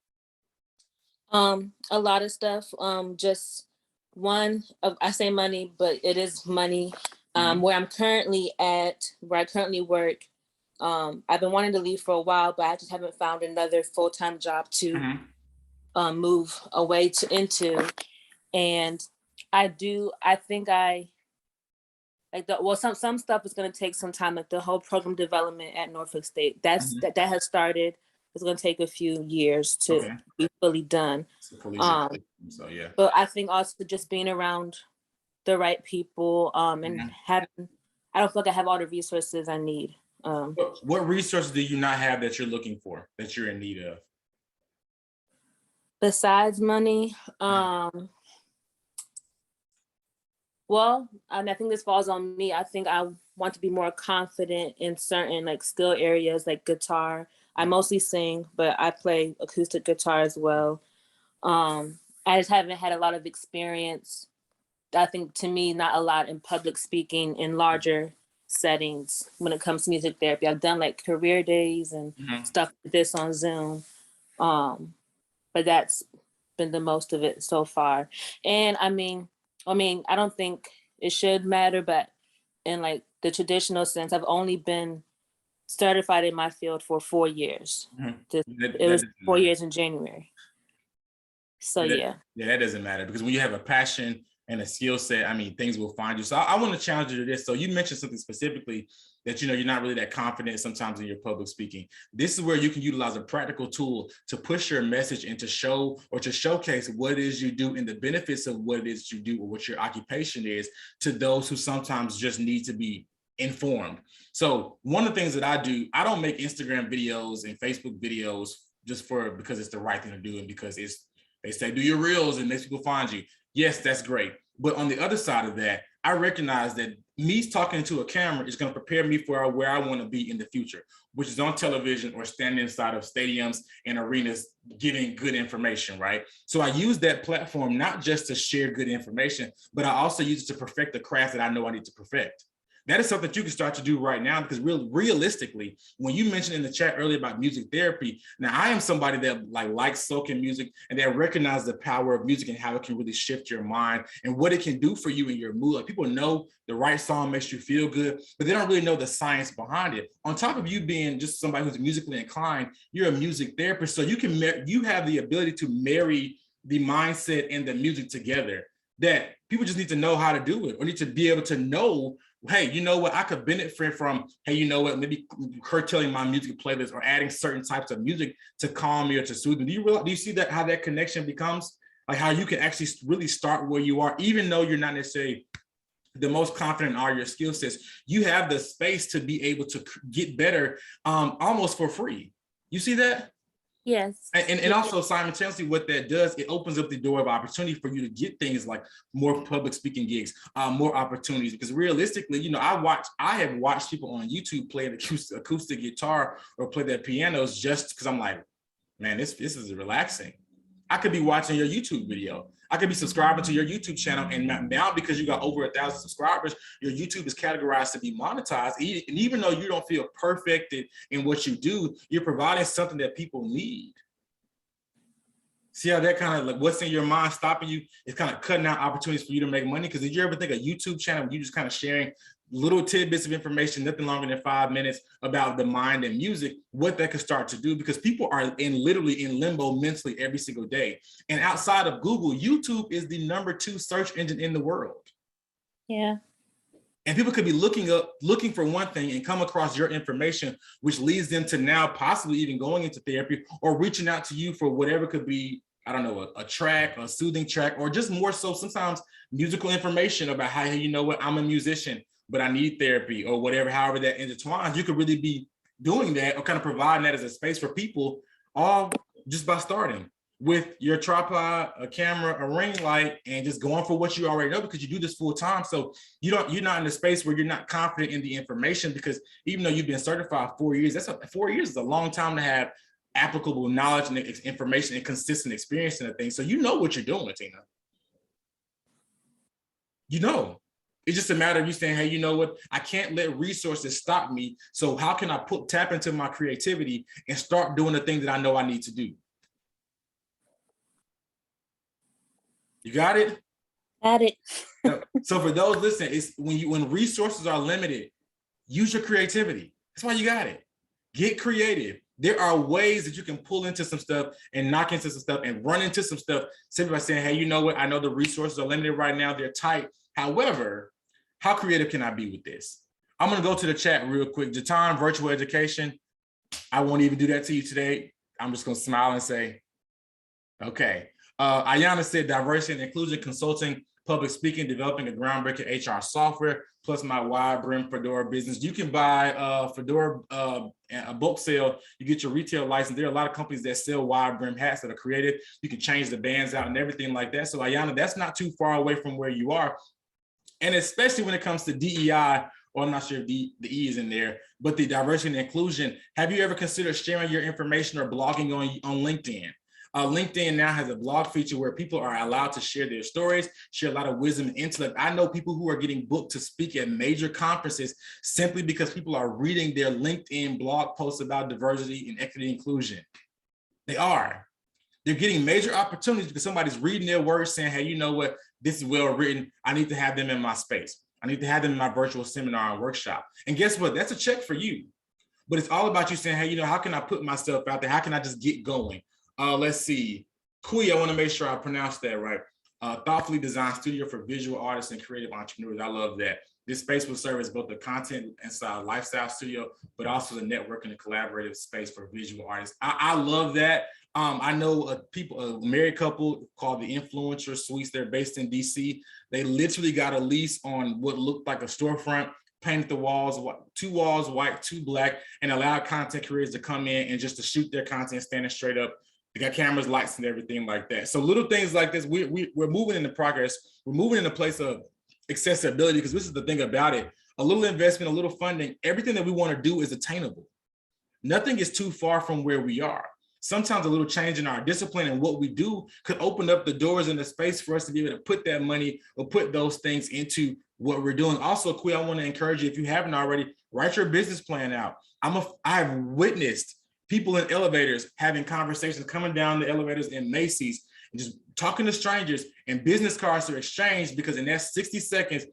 A lot of stuff. Just one, I say money, but it is money. Mhm. Where I'm currently at, where I currently work, I've been wanting to leave for a while, but I just haven't found another full-time job to Mhm. move away into. And I think I like some stuff is going to take some time, like the whole program development at Norfolk State. Mhm. That has started. It's going to take a few years to Okay. be fully done. It's a collegiate Um, system, so yeah. but I think also just being around the right people and Mhm. having, I don't feel like I have all the resources I need. What resources do you not have that you're looking for, that you're in need of? Besides money, well, I think this falls on me. I think I want to be more confident in certain like skill areas like guitar. I mostly sing, but I play acoustic guitar as well. I just haven't had a lot of experience. I think to me, not a lot in public speaking in larger settings when it comes to music therapy. I've done like career days and Mhm. stuff like this on Zoom. Um, but that's been the most of it so far. And I don't think it should matter, but in like the traditional sense, I've only been certified in my field for 4 years. Mhm. It That was doesn't 4 years matter. in January. So Yeah, yeah. that doesn't matter because when you have a passion and a skill set, I mean, things will find you. So I want to challenge you to this. So you mentioned something specifically that you're not really that confident sometimes in your public speaking. This is where you can utilize a practical tool to push your message and to show or to showcase what it is you do and the benefits of what it is you do or what your occupation is to those who sometimes just need to be informed. So one of the things that I do, I don't make Instagram videos and Facebook videos just because it's the right thing to do and because they say do your reels and makes people find you. Yes, that's great. But on the other side of that, I recognize that me talking to a camera is going to prepare me for where I want to be in the future, which is on television or standing inside of stadiums and arenas giving good information, right? So I use that platform not just to share good information, but I also use it to perfect the craft that I know I need to perfect. That is something that you can start to do right now because realistically, when you mentioned in the chat earlier about music therapy, now I am somebody that likes soaking music and that recognizes the power of music and how it can really shift your mind and what it can do for you in your mood. Like people know the right song makes you feel good, but they don't really know the science behind it. On top of you being just somebody who's musically inclined, you're a music therapist, so you have the ability to marry the mindset and the music together that people just need to know how to do it or need to be able to know, hey, you know what, I could benefit from, hey, you know what, maybe curtailing my music playlist or adding certain types of music to calm me or to soothe me. Do you see that how that connection becomes? Like how you can actually really start where you are, even though you're not necessarily the most confident in all your skill sets, you have the space to be able to get better almost for free. You see that? Yes. And also simultaneously what that does, it opens up the door of opportunity for you to get things like more public speaking gigs, more opportunities. Because realistically, I have watched people on YouTube play an acoustic guitar or play their pianos just because I'm like, man, this is relaxing. I could be watching your YouTube video. I could be subscribing to your YouTube channel, and now because you got over 1,000 subscribers, your YouTube is categorized to be monetized. And even though you don't feel perfected in what you do, you're providing something that people need. See how that kind of like what's in your mind stopping you is kind of cutting out opportunities for you to make money? Because did you ever think a YouTube channel, you just kind of sharing little tidbits of information, nothing longer than 5 minutes, about the mind and music, what that could start to do, because people are literally in limbo mentally every single day. And outside of Google, YouTube is the #2 search engine in the world. Yeah. And people could be looking for one thing and come across your information, which leads them to now possibly even going into therapy or reaching out to you for whatever could be, I don't know, a track, a soothing track, or just more so sometimes musical information about how, hey, you know what, I'm a musician, but I need therapy or whatever, however that intertwines. You could really be doing that or kind of providing that as a space for people, all just by starting with your tripod, a camera, a ring light, and just going for what you already know, because you do this full time. So you're not in a space where you're not confident in the information, because even though you've been certified 4 years, 4 years is a long time to have applicable knowledge and information and consistent experience in a thing. So you know what you're doing, Tina. You know, it's just a matter of you saying, hey, you know what? I can't let resources stop me. So how can I tap into my creativity and start doing the things that I know I need to do? You got it? Got it. So for those listening, it's when resources are limited, use your creativity. That's why you got it. Get creative. There are ways that you can pull into some stuff and knock into some stuff and run into some stuff simply by saying, hey, you know what? I know the resources are limited right now. They're tight. However, how creative can I be with this? I'm going to go to the chat real quick. Jatan, virtual education. I won't even do that to you today. I'm just going to smile and say, okay. Ayana said diversity and inclusion consulting, public speaking, developing a groundbreaking HR software, plus my wide brim Fedora business. You can buy Fedora, a bulk sale. You get your retail license. There are a lot of companies that sell wide brim hats that are creative. You can change the bands out and everything like that. So Ayana, that's not too far away from where you are. And especially when it comes to DEI, or I'm not sure if the E is in there, but the diversity and inclusion. Have you ever considered sharing your information or blogging on LinkedIn? LinkedIn now has a blog feature where people are allowed to share their stories, share a lot of wisdom and intellect. I know people who are getting booked to speak at major conferences simply because people are reading their LinkedIn blog posts about diversity and equity and inclusion. They are. They're getting major opportunities because somebody's reading their words saying, hey, you know what? This is well written. I need to have them in my space. I need to have them in my virtual seminar and workshop. And guess what? That's a check for you. But it's all about you saying, hey, you know, how can I put myself out there? How can I just get going? Let's see. Kui, I want to make sure I pronounce that right. Thoughtfully designed studio for visual artists and creative entrepreneurs. I love that. This space will serve as both the content and style lifestyle studio, but also the networking and collaborative space for visual artists. I love that. I know a married couple called the Influencer Suites. They're based in DC. They literally got a lease on what looked like a storefront, painted the walls, 2 walls white, 2 black, and allowed content creators to come in and just to shoot their content standing straight up. They got cameras, lights, and everything like that. So little things like this, we're moving into progress. We're moving in a place of accessibility, because this is the thing about it. A little investment, a little funding, everything that we want to do is attainable. Nothing is too far from where we are. Sometimes a little change in our discipline and what we do could open up the doors and the space for us to be able to put that money or put those things into what we're doing. Also, Kui, I want to encourage you, if you haven't already, write your business plan out. I've witnessed people in elevators having conversations, coming down the elevators in Macy's and just talking to strangers, and business cards are exchanged because in that 60 seconds,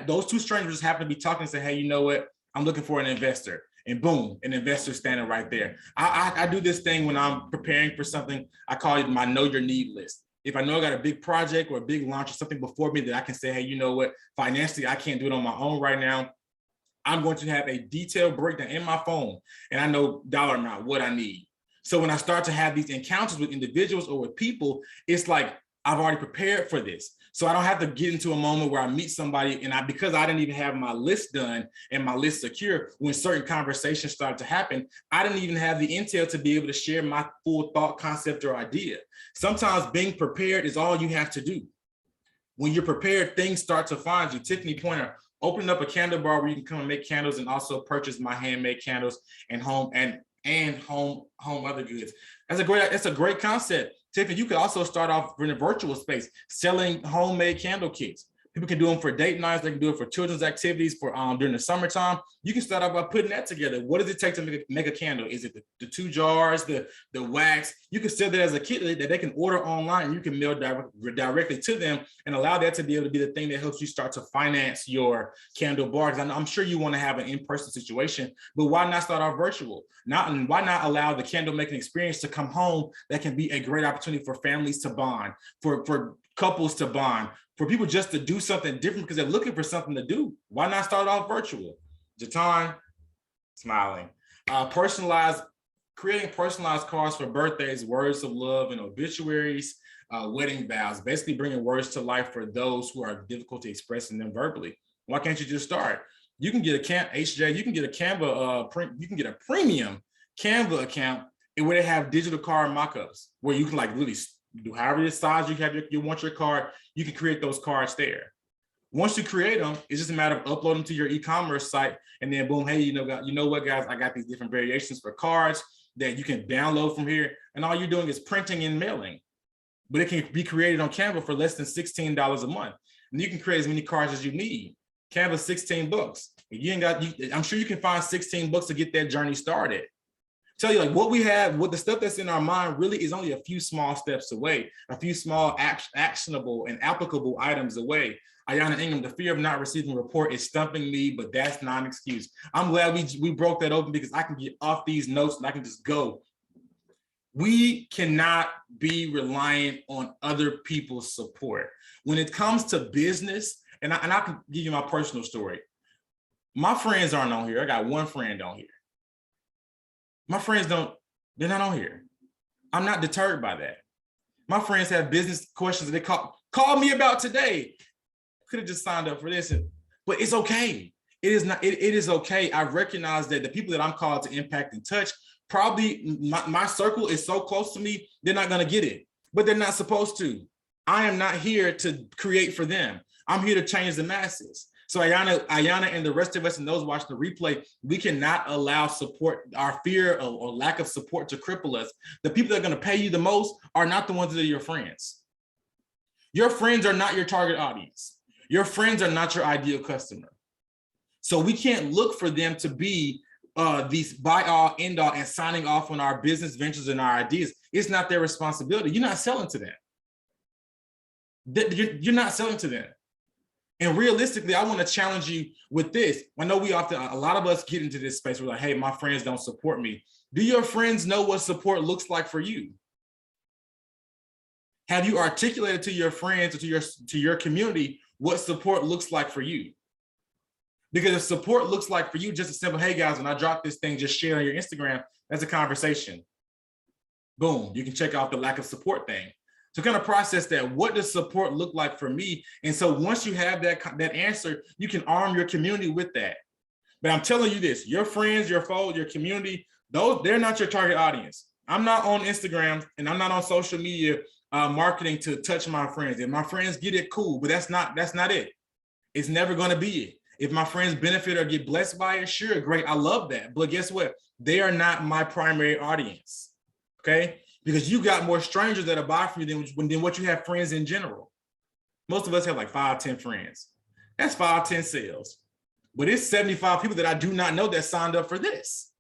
those 2 strangers just happen to be talking and say, hey, you know what? I'm looking for an investor. And boom, an investor standing right there. I do this thing when I'm preparing for something. I call it my know your need list. If I know I got a big project or a big launch or something before me that I can say, hey, you know what? Financially, I can't do it on my own right now. I'm going to have a detailed breakdown in my phone, and I know dollar amount, what I need. So when I start to have these encounters with individuals or with people, it's like I've already prepared for this. So I don't have to get into a moment where I meet somebody and because I didn't even have my list done and my list secure, when certain conversations start to happen, I didn't even have the intel to be able to share my full thought, concept, or idea. Sometimes being prepared is all you have to do. When you're prepared, things start to find you. Tiffany Pointer, opening up a candle bar where you can come and make candles and also purchase my handmade candles and home other goods. That's a great concept. Tiffany, you could also start off in a virtual space selling homemade candle kits. People can do them for date nights. They can do it for children's activities for during the summertime. You can start out by putting that together. What does it take to make a candle? Is it the 2 jars, the wax? You can sell that as a kit that they can order online, and you can mail directly to them and allow that to be able to be the thing that helps you start to finance your candle bar. Because I'm sure you want to have an in-person situation, but why not start off virtual? Why not allow the candle making experience to come home? That can be a great opportunity for families to bond, for couples to bond, for people just to do something different because they're looking for something to do. Why not start off virtual? Jatan, smiling. Creating personalized cards for birthdays, words of love, and obituaries, wedding vows, basically bringing words to life for those who are difficult to expressing them verbally. Why can't you just start? You can get a HJ, you can get a Canva, you can get a premium Canva account where they have digital card mockups where you can like really do however the size you want your card, you can create those cards there. Once you create them, it's just a matter of uploading them to your e-commerce site, and then boom, hey, you know what, guys, I got these different variations for cards that you can download from here, and all you're doing is printing and mailing. But it can be created on Canva for less than $16 a month, and you can create as many cards as you need. Canva, $16. I'm sure you can find $16 to get that journey started. Tell you like what the stuff that's in our mind really is only a few small steps away, a few small actionable and applicable items away. Ayana Ingham, the fear of not receiving a report is stumping me, but that's not an excuse. I'm glad we broke that open because I can get off these notes and I can just go. We cannot be reliant on other people's support. When it comes to business, and I can give you my personal story. My friends aren't on here. I got one friend on here. My friends they're not on here. I'm not deterred by that. My friends have business questions that they call me about today. Could have just signed up for this, but it's okay. It is okay. I recognize that the people that I'm called to impact and touch, probably my circle is so close to me, they're not gonna get it, but they're not supposed to. I am not here to create for them. I'm here to change the masses. So Ayana and the rest of us and those watching the replay, we cannot allow support, our fear or lack of support to cripple us. The people that are gonna pay you the most are not the ones that are your friends. Your friends are not your target audience. Your friends are not your ideal customer. So we can't look for them to be these buy all, end all, and signing off on our business ventures and our ideas. It's not their responsibility. You're not selling to them. You're not selling to them. And realistically, I want to challenge you with this. I know a lot of us get into this space. We're like, hey, my friends don't support me. Do your friends know what support looks like for you? Have you articulated to your friends or to your community what support looks like for you? Because if support looks like for you, just a simple, hey guys, when I drop this thing, just share on your Instagram, that's a conversation. Boom, you can check out the lack of support thing. So kind of process that. What does support look like for me? And so once you have that answer, you can arm your community with that. But I'm telling you this, your friends, your foes, your community, they're not your target audience. I'm not on Instagram and I'm not on social media marketing to touch my friends. If my friends get it, cool, but that's not it. It's never going to be it. If my friends benefit or get blessed by it, sure, great, I love that. But guess what? They are not my primary audience, okay? Because you got more strangers that are buy from you than what you have friends in general. Most of us have like 5, 10 friends. That's 5, 10 sales. But it's 75 people that I do not know that signed up for this.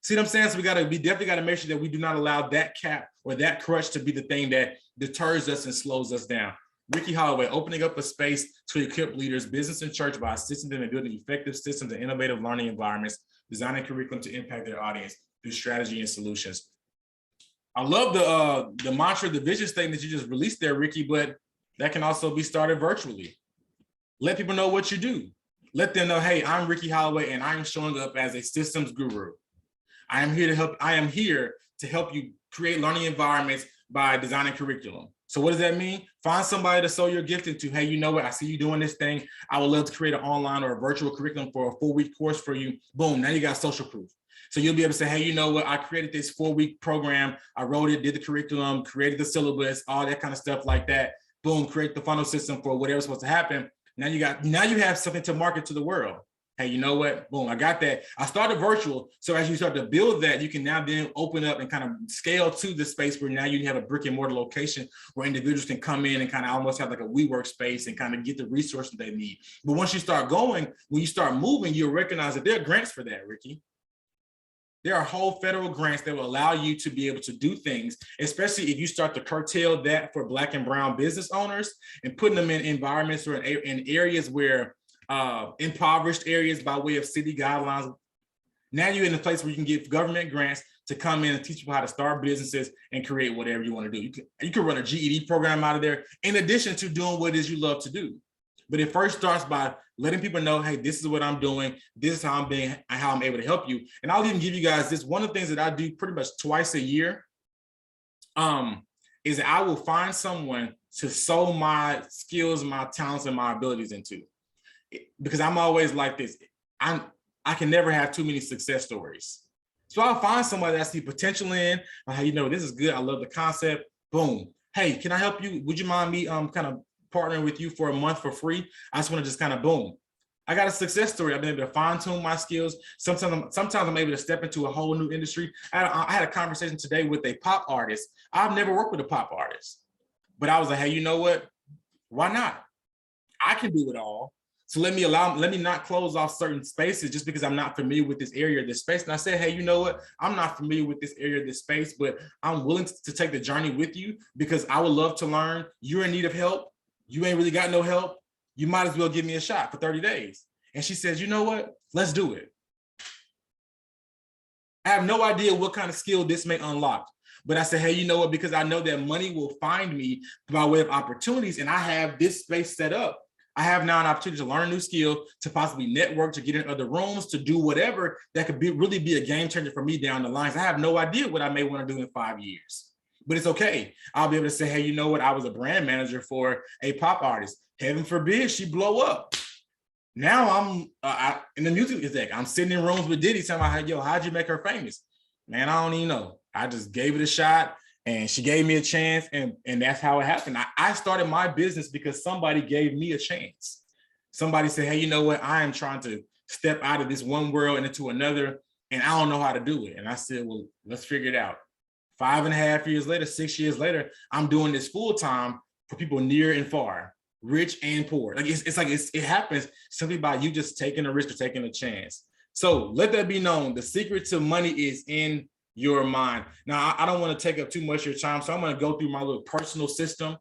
See what I'm saying? So we definitely got to make sure that we do not allow that cap or that crutch to be the thing that deters us and slows us down. Ricky Holloway, opening up a space to equip leaders, business and church by assisting them in building effective systems and innovative learning environments, designing curriculum to impact their audience through strategy and solutions. I love the mantra, the vision statement that you just released there, Ricky, but that can also be started virtually. Let people know what you do. Let them know, hey, I'm Ricky Holloway and I'm showing up as a systems guru. I am here to help you create learning environments by designing curriculum. So what does that mean? Find somebody to sow your gift into. Hey, you know what? I see you doing this thing. I would love to create an online or a virtual curriculum for a 4-week course for you. Boom, now you got social proof. So you'll be able to say, hey, you know what? I created this 4-week program. I wrote it, did the curriculum, created the syllabus, all that kind of stuff like that. Boom, create the funnel system for whatever's supposed to happen. Now you have something to market to the world. Hey, you know what? Boom, I got that. I started virtual. So as you start to build that, you can now then open up and kind of scale to the space where now you have a brick and mortar location where individuals can come in and kind of almost have like a WeWork space and kind of get the resources they need. But once you start going, when you start moving, you'll recognize that there are grants for that, Ricky. There are whole federal grants that will allow you to be able to do things, especially if you start to curtail that for Black and brown business owners and putting them in environments or in areas where impoverished areas by way of city guidelines. Now you're in a place where you can get government grants to come in and teach people how to start businesses and create whatever you want to do. You can run a GED program out of there in addition to doing what it is you love to do. But it first starts by letting people know, hey, this is what I'm doing. This is how I'm able to help you. And I'll even give you guys this. One of the things that I do pretty much twice a year is that I will find someone to sow my skills, my talents, and my abilities into. Because I'm always like this. I can never have too many success stories. So I'll find somebody that I see potential in. Hey, you know, this is good. I love the concept. Boom. Hey, can I help you? Would you mind me kind of partnering with you for a month for free? I just want to just kind of boom. I got a success story. I've been able to fine tune my skills. Sometimes I'm able to step into a whole new industry. I had a conversation today with a pop artist. I've never worked with a pop artist, but I was like, hey, you know what? Why not? I can do it all. So let me not close off certain spaces just because I'm not familiar with this area or this space. And I said, hey, you know what? I'm not familiar with this area or this space, but I'm willing to take the journey with you because I would love to learn. You're in need of help. You ain't really got no help. You might as well give me a shot for 30 days. And she says, you know what? Let's do it. I have no idea what kind of skill this may unlock. But I said, hey, you know what? Because I know that money will find me by way of opportunities. And I have this space set up. I have now an opportunity to learn a new skill, to possibly network, to get in other rooms, to do whatever that could really be a game changer for me down the lines. I have no idea what I may want to do in 5 years, but it's okay. I'll be able to say, hey, you know what? I was a brand manager for a pop artist. Heaven forbid she blow up. Now I'm in the music exec. I'm sitting in rooms with Diddy telling me, yo, how'd you make her famous? Man, I don't even know. I just gave it a shot. And she gave me a chance, and that's how it happened. I started my business because somebody gave me a chance. Somebody said, hey, you know what? I am trying to step out of this one world and into another, and I don't know how to do it. And I said, well, let's figure it out. 5.5 years later, 6 years later, I'm doing this full time for people near and far, rich and poor. Like it happens simply by you just taking a risk or taking a chance. So let that be known. The secret to money is in your mind. Now, I don't want to take up too much of your time, so I'm going to go through my little personal system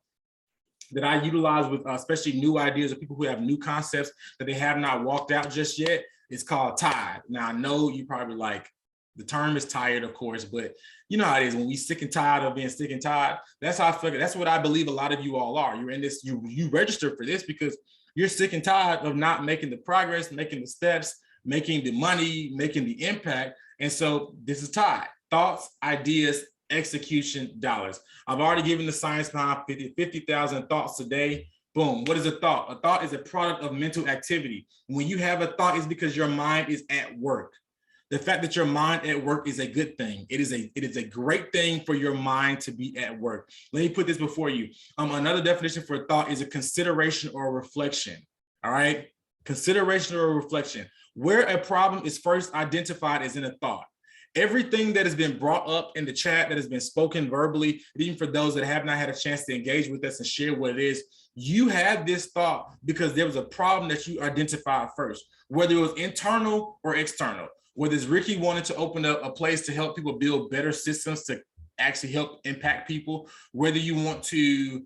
that I utilize with especially new ideas of people who have new concepts that they have not walked out just yet. It's called TIDE. Now, I know you probably like, the term is tired, of course, but you know how it is when we sick and tired of being sick and tired. That's how I figure. That's what I believe a lot of you all are. You're in this, you register for this because you're sick and tired of not making the progress, making the steps, making the money, making the impact. And so this is TIDE. Thoughts, ideas, execution, dollars. I've already given the science behind 50,000 thoughts a day. Boom. What is a thought? A thought is a product of mental activity. When you have a thought, it's because your mind is at work. The fact that your mind at work is a good thing. It is a great thing for your mind to be at work. Let me put this before you. Another definition for a thought is a consideration or a reflection. All right. Consideration or a reflection. Where a problem is first identified is in a thought. Everything that has been brought up in the chat, that has been spoken verbally, even for those that have not had a chance to engage with us and share what it is, you had this thought because there was a problem that you identified first, whether it was internal or external. Whether it's Ricky wanted to open up a place to help people build better systems to actually help impact people, whether you want to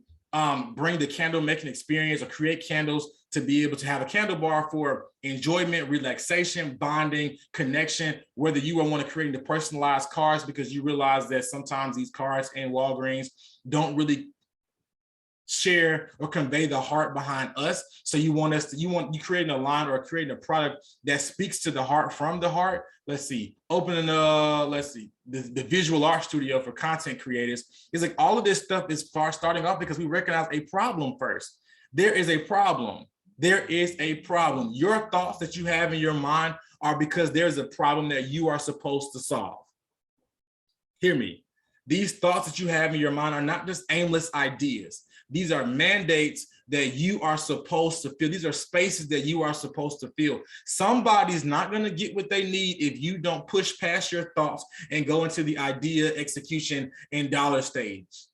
bring the candle making experience or create candles to be able to have a candle bar for enjoyment, relaxation, bonding, connection, whether you want to create the personalized cards because you realize that sometimes these cards in Walgreens don't really share or convey the heart behind us. So you creating a line or creating a product that speaks to the heart from the heart. Let's see, the visual art studio for content creators. It's like all of this stuff is starting off because we recognize a problem first. There is a problem. There is a problem. Your thoughts that you have in your mind are because there's a problem that you are supposed to solve. Hear me. These thoughts that you have in your mind are not just aimless ideas. These are mandates that you are supposed to fill. These are spaces that you are supposed to fill. Somebody's not going to get what they need if you don't push past your thoughts and go into the idea, execution, and dollar stage.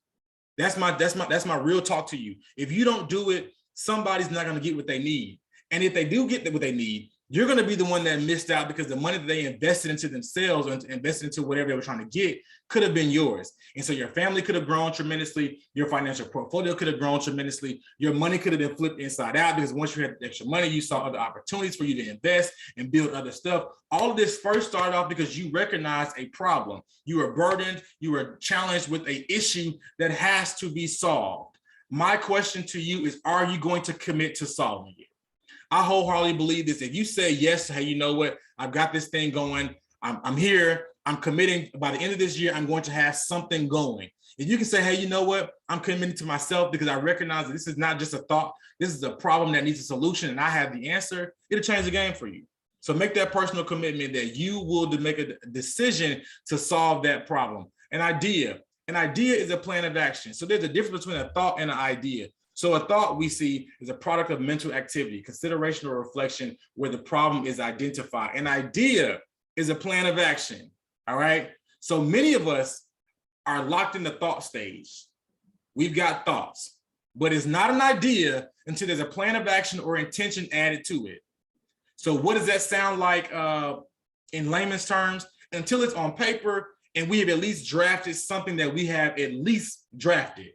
That's my real talk to you. If you don't do it, somebody's not going to get what they need. And if they do get what they need, you're going to be the one that missed out, because the money that they invested into themselves or invested into whatever they were trying to get could have been yours. And so your family could have grown tremendously. Your financial portfolio could have grown tremendously. Your money could have been flipped inside out, because once you had extra money, you saw other opportunities for you to invest and build other stuff. All of this first started off because you recognized a problem. You were burdened. You were challenged with an issue that has to be solved. My question to you is, are you going to commit to solving it? I wholeheartedly believe this. If you say yes, hey, you know what? I've got this thing going. I'm here. I'm committing. By the end of this year, I'm going to have something going. If you can say, hey, you know what? I'm committing to myself because I recognize that this is not just a thought. This is a problem that needs a solution, and I have the answer. It'll change the game for you. So make that personal commitment that you will make a decision to solve that problem. An idea is a plan of action. So there's a difference between a thought and an idea. So a thought, we see, is a product of mental activity, consideration or reflection where the problem is identified. An idea is a plan of action, all right? So many of us are locked in the thought stage. We've got thoughts, but it's not an idea until there's a plan of action or intention added to it. So what does that sound like in layman's terms? Until it's on paper and we have at least drafted something that we have at least drafted,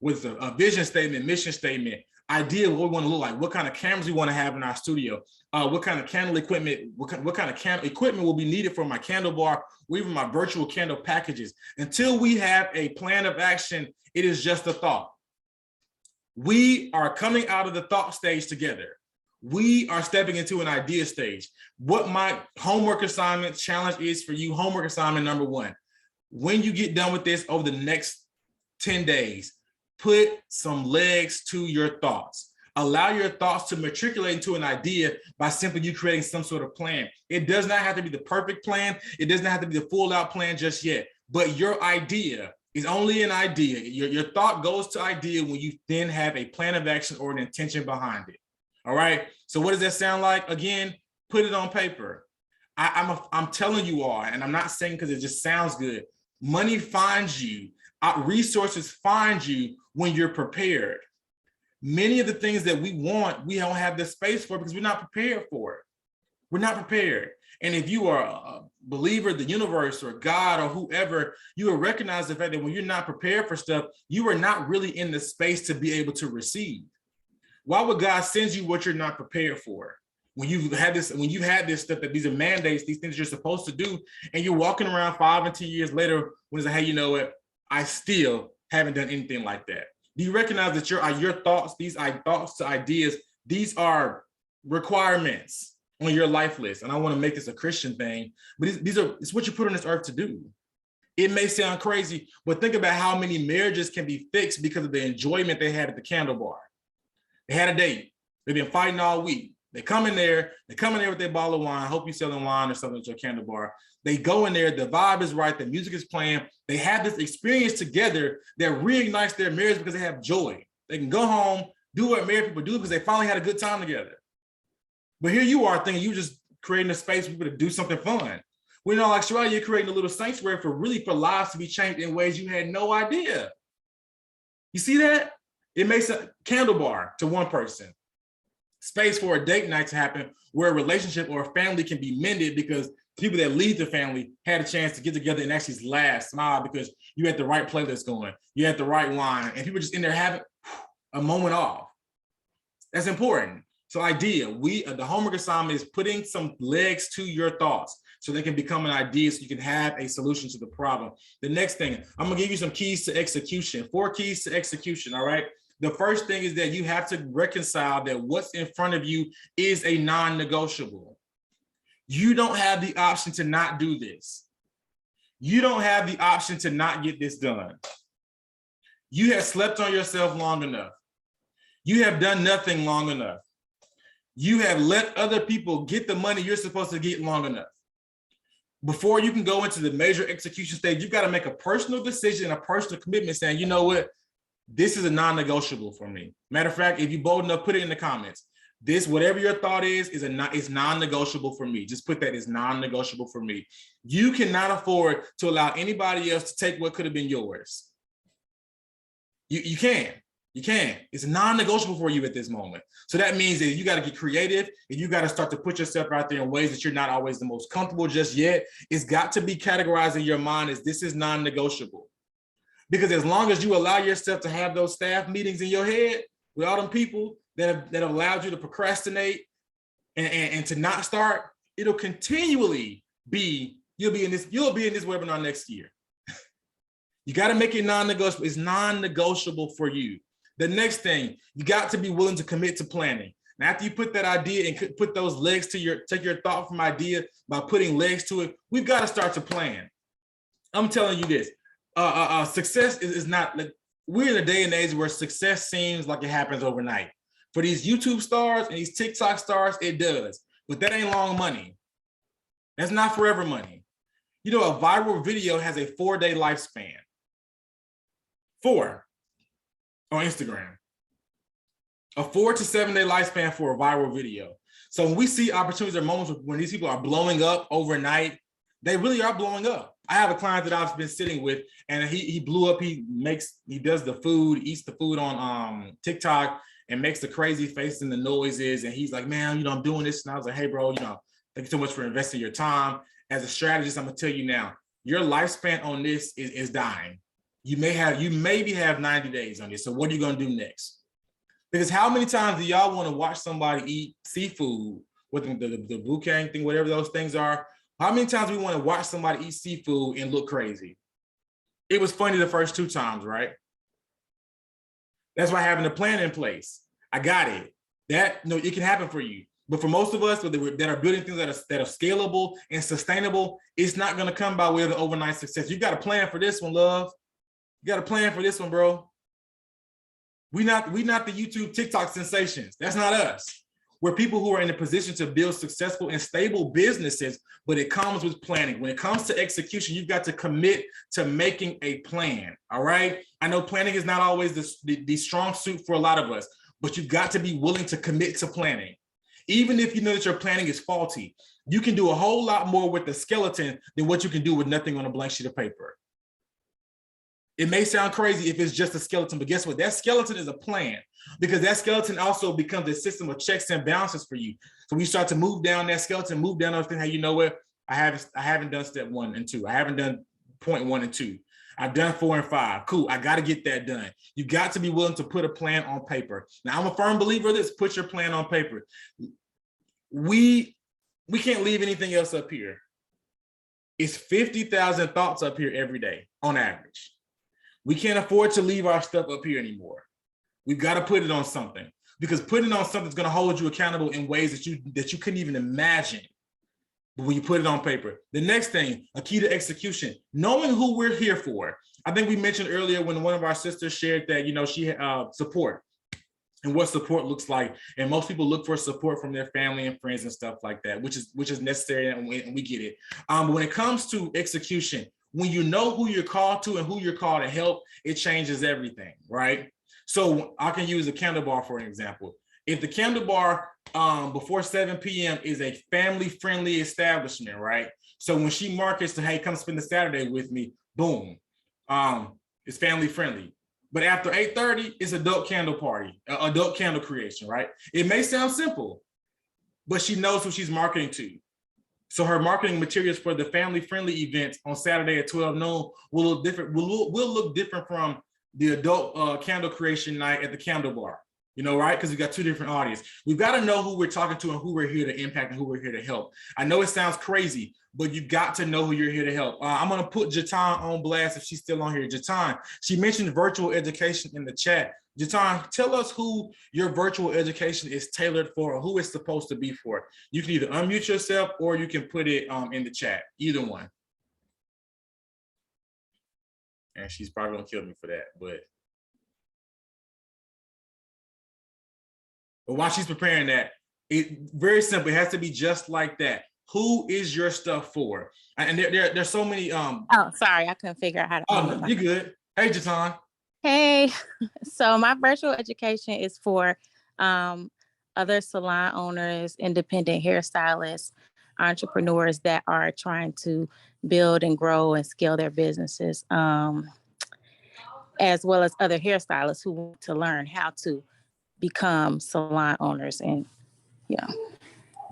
with a vision statement, mission statement, idea of what we want to look like, what kind of cameras we want to have in our studio, what kind of candle equipment, what kind of candle equipment will be needed for my candle bar, or even my virtual candle packages. Until we have a plan of action, it is just a thought. We are coming out of the thought stage together. We are stepping into an idea stage. What my homework assignment challenge is for you, homework assignment number one, when you get done with this over the next 10 days, put some legs to your thoughts. Allow your thoughts to matriculate into an idea by simply you creating some sort of plan. It does not have to be the perfect plan. It does not have to be the full out plan just yet, but your idea is only an idea. Your thought goes to idea when you then have a plan of action or an intention behind it. All right. So what does that sound like? Again, put it on paper. I'm telling you all, and I'm not saying because it just sounds good. Money finds you. Resources find you when you're prepared. Many of the things that we want, we don't have the space for because we're not prepared for it. We're not prepared. And if you are a believer, the universe or God or whoever, you will recognize the fact that when you're not prepared for stuff, you are not really in the space to be able to receive. Why would God send you what you're not prepared for? When you've had this stuff, that these are mandates, these things you're supposed to do, and you're walking around 5 and 10 years later when it's like, hey, you know what? I still haven't done anything like that. Do you recognize that your thoughts, these thoughts to ideas, these are requirements on your life list? And I want to make this a Christian thing, but it's what you put on this earth to do. It may sound crazy, but think about how many marriages can be fixed because of the enjoyment they had at the candle bar. They had a date. They've been fighting all week. They come in there with their bottle of wine. I hope you're selling wine or something at your candle bar. They go in there, the vibe is right, the music is playing. They have this experience together that reignites their marriage because they have joy. They can go home, do what married people do because they finally had a good time together. But here you are thinking you just creating a space for people to do something fun. When in all actuality, you're creating a little sanctuary for lives to be changed in ways you had no idea. You see that? It makes a candle bar to one person. Space for a date night to happen where a relationship or a family can be mended because people that lead the family had a chance to get together and actually laugh, smile because you had the right playlist going, you had the right wine, and people just in there having a moment off. That's important. So the homework assignment is putting some legs to your thoughts so they can become an idea so you can have a solution to the problem. The next thing, I'm gonna give you some keys to execution, 4 keys to execution, all right? The first thing is that you have to reconcile that what's in front of you is a non-negotiable. You don't have the option to not do this. You don't have the option to not get this done. You have slept on yourself long enough. You have done nothing long enough. You have let other people get the money you're supposed to get long enough. Before you can go into the major execution stage, you've got to make a personal decision, a personal commitment saying, you know what? This is a non-negotiable for me. Matter of fact, if you bold enough, put it in the comments. This, whatever your thought is non-negotiable for me. Just put that as non-negotiable for me. You cannot afford to allow anybody else to take what could have been yours. You can't. It's non-negotiable for you at this moment. So that means that you got to get creative and you got to start to put yourself out there in ways that you're not always the most comfortable just yet. It's got to be categorized in your mind as this is non-negotiable. Because as long as you allow yourself to have those staff meetings in your head with all them people that have allowed you to procrastinate and to not start, it'll continually be, you'll be in this webinar next year. You got to make it non-negotiable. It's non-negotiable for you. The next thing, you got to be willing to commit to planning. Now, after you put that idea and put those legs to take your thought from idea by putting legs to it, we've got to start to plan. I'm telling you this, success is not, like, we're in a day and age where success seems like it happens overnight. For these YouTube stars and these TikTok stars, it does, but that ain't long money. That's not forever money. You know, a viral video has a 4-day lifespan. 4 on Instagram. A 4 to 7 day lifespan for a viral video. So when we see opportunities or moments when these people are blowing up overnight, they really are blowing up. I have a client that I've been sitting with, and he blew up. He does the food, eats the food on TikTok, and makes the crazy faces and the noises. And he's like, man, you know, I'm doing this. And I was like, hey, bro, you know, thank you so much for investing your time. As a strategist, I'm gonna tell you now, your lifespan on this is dying. You maybe have 90 days on this. So what are you gonna do next? Because how many times do y'all want to watch somebody eat seafood with the bouquet thing, whatever those things are? How many times we want to watch somebody eat seafood and look crazy? It was funny the first 2 times, right? That's why having a plan in place. I got it. It can happen for you. But for most of us that are building things that are scalable and sustainable, it's not going to come by way of the overnight success. You got a plan for this one, love. You got a plan for this one, bro. We not the YouTube TikTok sensations. That's not us. We're people who are in a position to build successful and stable businesses, but it comes with planning. When it comes to execution, you've got to commit to making a plan, all right? I know planning is not always the strong suit for a lot of us, but you've got to be willing to commit to planning. Even if you know that your planning is faulty, you can do a whole lot more with the skeleton than what you can do with nothing on a blank sheet of paper. It may sound crazy if it's just a skeleton, but guess what? That skeleton is a plan, because that skeleton also becomes a system of checks and balances for you. So we start to move down that skeleton, move down everything. Hey, you know what? I haven't done step 1 and 2. I haven't done point 1 and 2. I've done 4 and 5. Cool. I got to get that done. You got to be willing to put a plan on paper. Now, I'm a firm believer of this. Put your plan on paper. We can't leave anything else up here. It's 50,000 thoughts up here every day on average. We can't afford to leave our stuff up here anymore. We've got to put it on something, because putting it on something is going to hold you accountable in ways that you couldn't even imagine. But when you put it on paper, the next thing, a key to execution, knowing who we're here for. I think we mentioned earlier when one of our sisters shared that, you know, she had support and what support looks like. And most people look for support from their family and friends and stuff like that, which is necessary, and we get it. But when it comes to execution, when you know who you're called to and who you're called to help, it changes everything, right? So I can use a candle bar for an example. If the candle bar before 7 p.m. is a family-friendly establishment, right? So when she markets to, hey, come spend the Saturday with me, boom, it's family-friendly. But after 8:30, it's adult candle party, adult candle creation, right? It may sound simple, but she knows who she's marketing to. So her marketing materials for the family-friendly events on Saturday at 12 noon will look different. Will look different from the adult candle creation night at the candle bar. You know, right? Because we've got 2 different audiences. We've got to know who we're talking to and who we're here to impact and who we're here to help. I know it sounds crazy, but you got to know who you're here to help. I'm going to put Jatan on blast if she's still on here. Jatan, she mentioned virtual education in the chat. Jatan, tell us who your virtual education is tailored for, or who it's supposed to be for. You can either unmute yourself or you can put it in the chat, either one. And she's probably gonna kill me for that, but while she's preparing that, it very simple. It has to be just like that. Who is your stuff for? And there's so many. Oh, sorry, I couldn't figure out how to. Oh, no, you good? Hey, Jatan. Hey, so my virtual education is for other salon owners, independent hairstylists, entrepreneurs that are trying to build and grow and scale their businesses, as well as other hairstylists who want to learn how to become salon owners. And yeah.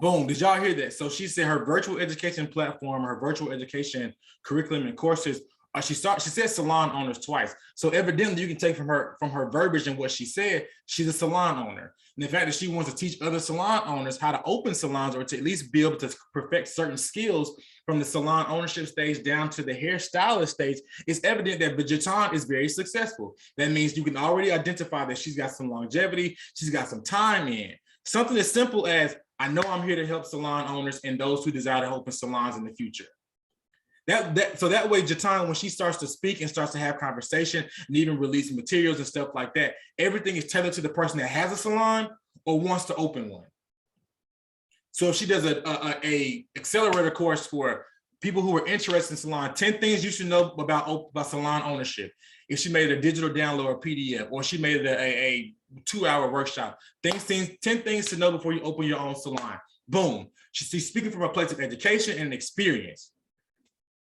Boom. Did y'all hear that? So she said her virtual education platform, her virtual education curriculum and courses, she said salon owners twice. So evidently you can take from her verbiage and what she said, she's a salon owner. And the fact that she wants to teach other salon owners how to open salons or to at least be able to perfect certain skills from the salon ownership stage down to the hairstylist stage, it's evident that Jatan is very successful. That means you can already identify that she's got some longevity, she's got some time in. Something as simple as, I know I'm here to help salon owners and those who desire to open salons in the future. So that way, Jatan, when she starts to speak and starts to have conversation and even release materials and stuff like that, everything is tailored to the person that has a salon or wants to open one. So if she does a accelerator course for people who are interested in salon, 10 things you should know about salon ownership. If she made a digital download or PDF, or she made a 2-hour workshop, 10 things to know before you open your own salon. Boom. She's speaking from a place of education and experience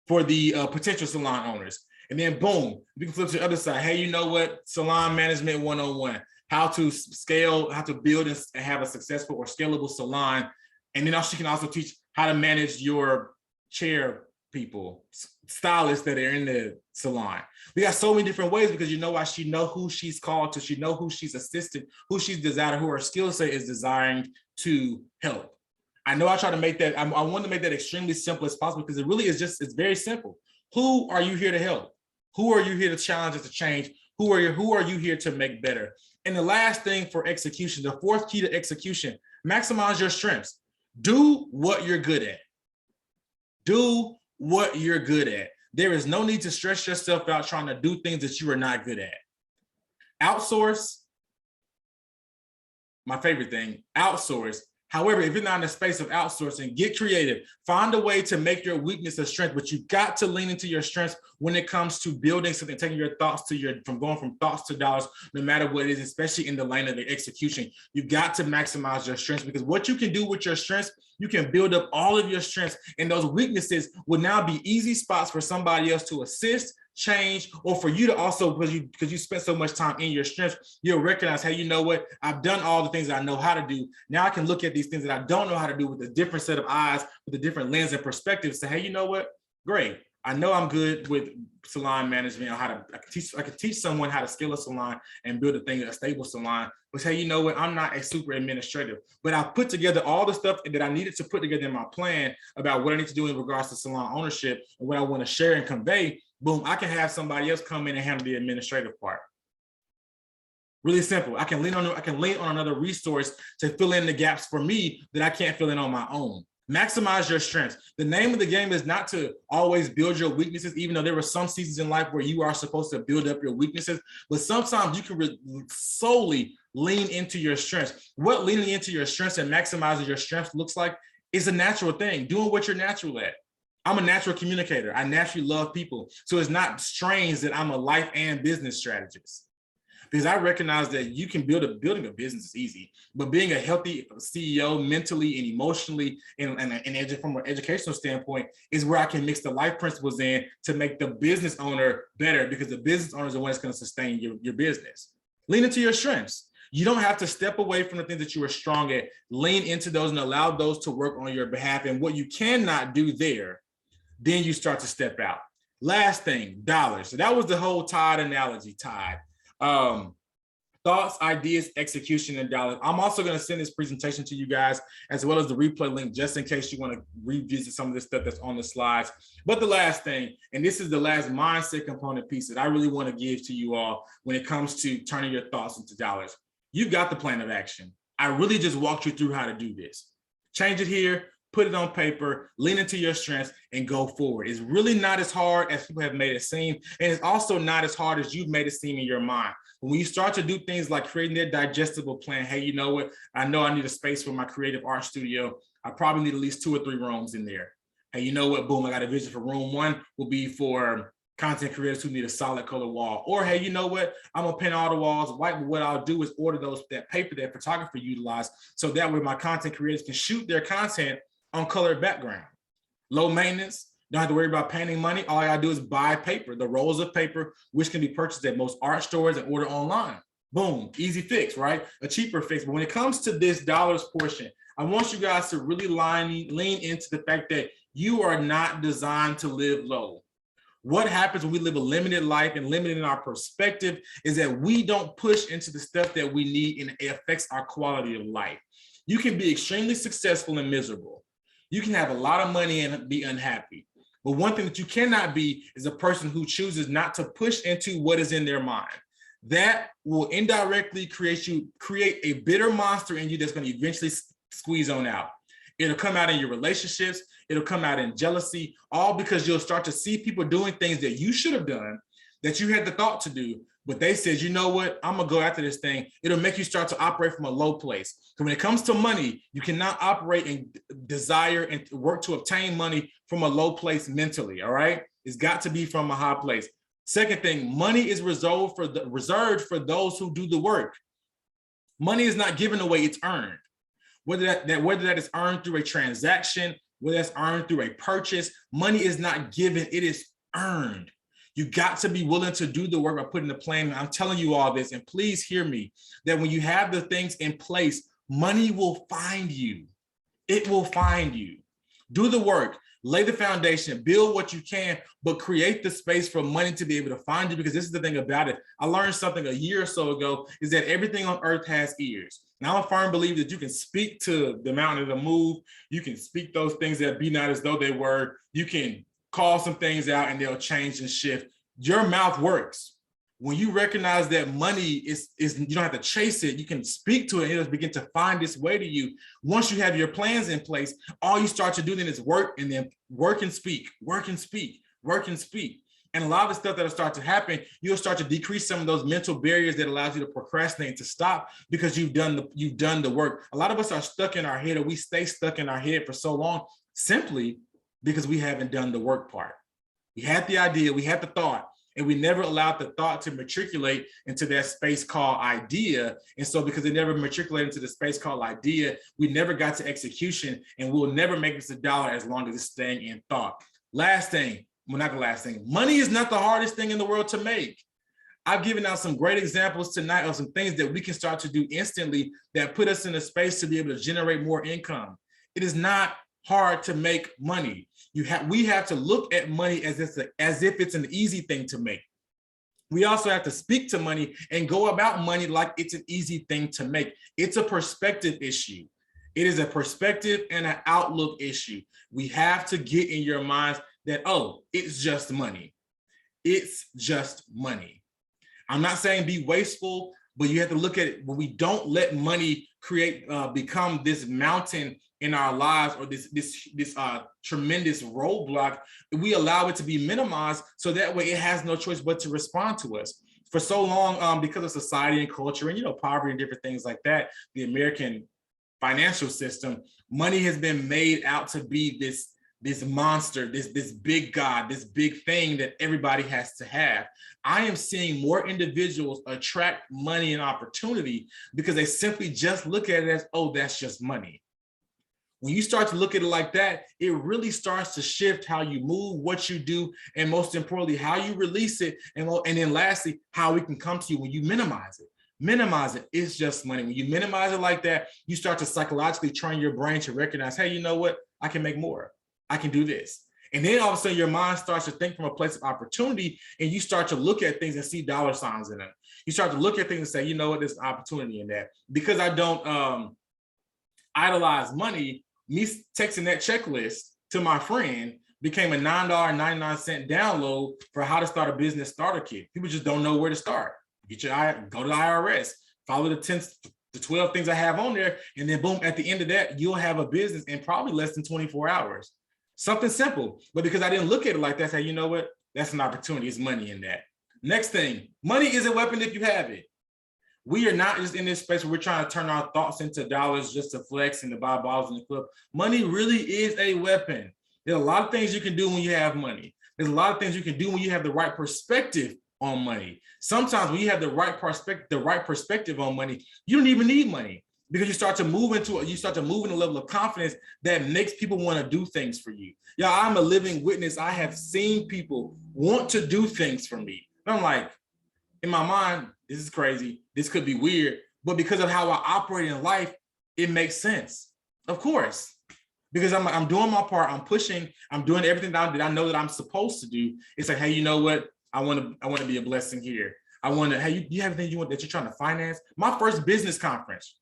for the potential salon owners. And then boom, we can flip to the other side. Hey, you know what? Salon management 101, how to scale, how to build and have a successful or scalable salon. And then she can also teach how to manage your chair people, stylists that are in the salon. We got so many different ways because you know why? She know who she's called to, she know who she's assisted, who she's desired, who her skill set is desiring to help. I know I try to make that, I want to make that extremely simple as possible because it really is just, it's very simple. Who are you here to help? Who are you here to challenge and to change? Who are you here to make better? And the last thing for execution, the fourth key to execution, maximize your strengths. Do what you're good at. Do what you're good at. There is no need to stress yourself out trying to do things that you are not good at. Outsource, my favorite thing, outsource. However, if you're not in the space of outsourcing, get creative. Find a way to make your weakness a strength, but you got to lean into your strengths when it comes to building something, taking your thoughts to from going from thoughts to dollars, no matter what it is, especially in the lane of the execution. You got to maximize your strengths because what you can do with your strengths, you can build up all of your strengths, and those weaknesses will now be easy spots for somebody else to assist, change, or for you to also, because you spent so much time in your strengths, you'll recognize, hey, you know what? I've done all the things that I know how to do. Now I can look at these things that I don't know how to do with a different set of eyes, with a different lens and perspective. Say, hey, you know what? Great. I know I'm good with salon management, or I can teach someone how to scale a salon and build a stable salon. But hey, you know what? I'm not a super administrative, but I put together all the stuff that I needed to put together in my plan about what I need to do in regards to salon ownership and what I want to share and convey. Boom, I can have somebody else come in and handle the administrative part. Really simple. I can lean on another resource to fill in the gaps for me that I can't fill in on my own. Maximize your strengths. The name of the game is not to always build your weaknesses, even though there were some seasons in life where you are supposed to build up your weaknesses, but sometimes you can solely lean into your strengths. What leaning into your strengths and maximizing your strengths looks like is a natural thing, doing what you're natural at. I'm a natural communicator. I naturally love people. So it's not strange that I'm a life and business strategist, because I recognize that you can building a business is easy, but being a healthy CEO mentally and emotionally and from an educational standpoint is where I can mix the life principles in to make the business owner better, because the business owner is the one that's going to sustain your business. Lean into your strengths. You don't have to step away from the things that you are strong at. Lean into those and allow those to work on your behalf. And what you cannot do there, then you start to step out. Last thing, dollars. So that was the whole Tide analogy, Tide. Thoughts, ideas, execution, and dollars. I'm also going to send this presentation to you guys, as well as the replay link, just in case you want to revisit some of this stuff that's on the slides. But the last thing, and this is the last mindset component piece that I really want to give to you all when it comes to turning your thoughts into dollars. You've got the plan of action. I really just walked you through how to do this. Change it here, put it on paper, lean into your strengths, and go forward. It's really not as hard as people have made it seem. And it's also not as hard as you've made it seem in your mind. When you start to do things like creating that digestible plan, hey, you know what? I know I need a space for my creative art studio. I probably need at least 2 or 3 rooms in there. Hey, you know what? Boom, I got a vision for room 1 will be for content creators who need a solid color wall. Or, hey, you know what? I'm gonna paint all the walls white, but what I'll do is order that paper that photographer utilized, so that way my content creators can shoot their content on colored background. Low maintenance, don't have to worry about painting money. All I gotta do is buy paper, the rolls of paper, which can be purchased at most art stores and order online. Boom, easy fix, right? A cheaper fix. But when it comes to this dollars portion, I want you guys to really lean into the fact that you are not designed to live low. What happens when we live a limited life and limited in our perspective is that we don't push into the stuff that we need, and it affects our quality of life. You can be extremely successful and miserable. You can have a lot of money and be unhappy. But one thing that you cannot be is a person who chooses not to push into what is in their mind. That will indirectly create a bitter monster in you that's going to eventually squeeze on out. It'll come out in your relationships. It'll come out in jealousy, all because you'll start to see people doing things that you should have done, that you had the thought to do, but they said, you know what, I'm gonna go after this thing. It'll make you start to operate from a low place. So when it comes to money, you cannot operate and desire and work to obtain money from a low place mentally, all right? It's got to be from a high place. Second thing, money is reserved for those who do the work. Money is not given away, it's earned. Whether that is earned through a transaction, whether that's earned through a purchase, money is not given, it is earned. You got to be willing to do the work by putting the plan. I'm telling you all this, and please hear me, that when you have the things in place, money will find you. It will find you. Do the work, lay the foundation, build what you can, but create the space for money to be able to find you, because this is the thing about it. I learned something a year or so ago, is that everything on earth has ears. Now, I'm a firm believer that you can speak to the mountain to move. You can speak those things that be not as though they were. You can call some things out and they'll change and shift. Your mouth works. When you recognize that money is you don't have to chase it, you can speak to it, and it'll begin to find its way to you. Once you have your plans in place, all you start to do then is work, and then work and speak, work and speak, work and speak. And a lot of the stuff that'll start to happen, you'll start to decrease some of those mental barriers that allows you to procrastinate, to stop, because you've done the work. A lot of us are stuck in our head, or we stay stuck in our head for so long simply because we haven't done the work part. We had the idea, we had the thought, and we never allowed the thought to matriculate into that space called idea. And so because it never matriculated into the space called idea, we never got to execution, and we'll never make this $1 as long as it's staying in thought. Last thing, well, not the last thing, money is not the hardest thing in the world to make. I've given out some great examples tonight of some things that we can start to do instantly that put us in a space to be able to generate more income. It is not hard to make money. We have to look at money as if it's an easy thing to make. We also have to speak to money and go about money like it's an easy thing to make. It's a perspective issue. It is a perspective and an outlook issue. We have to get in your minds that, oh, it's just money. It's just money. I'm not saying be wasteful, but you have to look at it when we don't let money become this mountain in our lives, or this tremendous roadblock. We allow it to be minimized, so that way it has no choice but to respond to us. For so long, because of society and culture and poverty and different things like that, the American financial system, money has been made out to be this monster, this big God, this big thing that everybody has to have. I am seeing more individuals attract money and opportunity because they simply just look at it as, oh, that's just money. When you start to look at it like that, it really starts to shift how you move, what you do, and most importantly, how you release it. And then lastly, how it can come to you when you minimize it. Minimize it, it's just money. When you minimize it like that, you start to psychologically train your brain to recognize, hey, you know what? I can make more. I can do this. And then all of a sudden your mind starts to think from a place of opportunity, and you start to look at things and see dollar signs in them. You start to look at things and say, you know what, there's opportunity in that. Because I don't idolize money, me texting that checklist to my friend became a $9.99 download for how to start a business starter kit. People just don't know where to start. Go to the IRS, follow the 10 to 12 things I have on there, and then boom, at the end of that, you'll have a business in probably less than 24 hours. Something simple, but because I didn't look at it like that, I say, you know what? That's an opportunity. It's money in that. Next thing, money is a weapon if you have it. We are not just in this space where we're trying to turn our thoughts into dollars just to flex and to buy balls in the club. Money really is a weapon. There are a lot of things you can do when you have money. There's a lot of things you can do when you have the right perspective on money. Sometimes when you have the right perspective on money, you don't even need money, because you start to move in a level of confidence that makes people want to do things for you. Yeah, I'm a living witness. I have seen people want to do things for me. And I'm like, in my mind, this is crazy. This could be weird, but because of how I operate in life, it makes sense. Of course, because I'm doing my part. I'm pushing. I'm doing everything that I know that I'm supposed to do. It's like, hey, you know what? I want to be a blessing here. I want to. Hey, you have anything you want that you're trying to finance? My first business conference.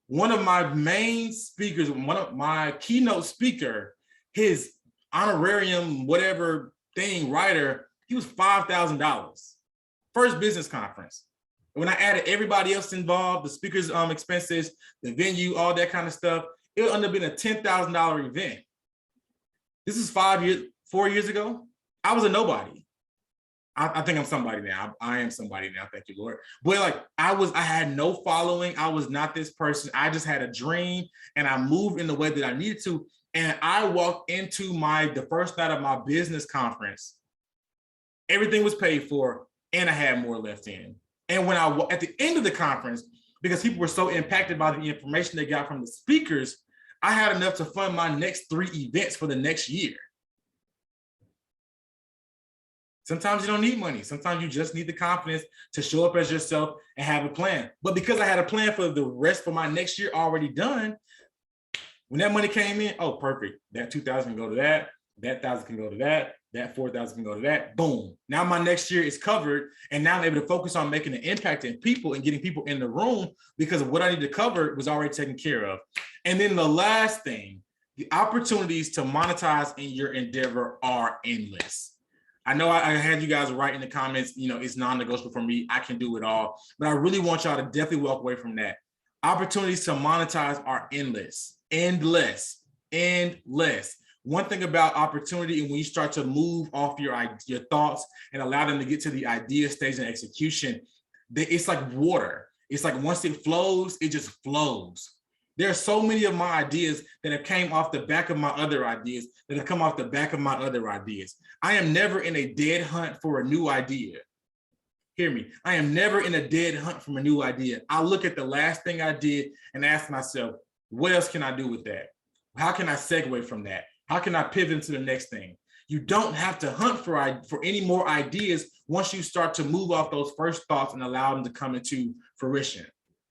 One of my main speakers, one of my keynote speaker, his honorarium, whatever thing, writer, he was $5,000. First business conference. When I added everybody else involved, the speaker's expenses, the venue, all that kind of stuff, it ended up being a $10,000 event. This is 4 years ago. I was a nobody. I think I'm somebody now. I am somebody now. Thank you, Lord. But like I had no following. I was not this person. I just had a dream and I moved in the way that I needed to. And I walked into the first night of my business conference. Everything was paid for and I had more left in. And when at the end of the conference, because people were so impacted by the information they got from the speakers, I had enough to fund my next 3 events for the next year. Sometimes you don't need money. Sometimes you just need the confidence to show up as yourself and have a plan. But because I had a plan for the rest for my next year already done, when that money came in, oh, perfect. That 2,000 can go to that. That 1,000 can go to that. That 4,000 can go to that. Boom. Now my next year is covered. And now I'm able to focus on making an impact in people and getting people in the room because of what I need to cover was already taken care of. And then the last thing, the opportunities to monetize in your endeavor are endless. I know I had you guys write in the comments, it's non-negotiable for me. I can do it all. But I really want y'all to definitely walk away from that. Opportunities to monetize are endless. One thing about opportunity, and when you start to move off your thoughts and allow them to get to the idea stage and execution, it's like water. It's like once it flows, it just flows. There are so many of my ideas that have came off the back of my other ideas that have come off the back of my other ideas. I am never in a dead hunt for a new idea. Hear me. I am never in a dead hunt from a new idea. I look at the last thing I did and ask myself, what else can I do with that? How can I segue from that? How can I pivot into the next thing? You don't have to hunt for any more ideas once you start to move off those first thoughts and allow them to come into fruition.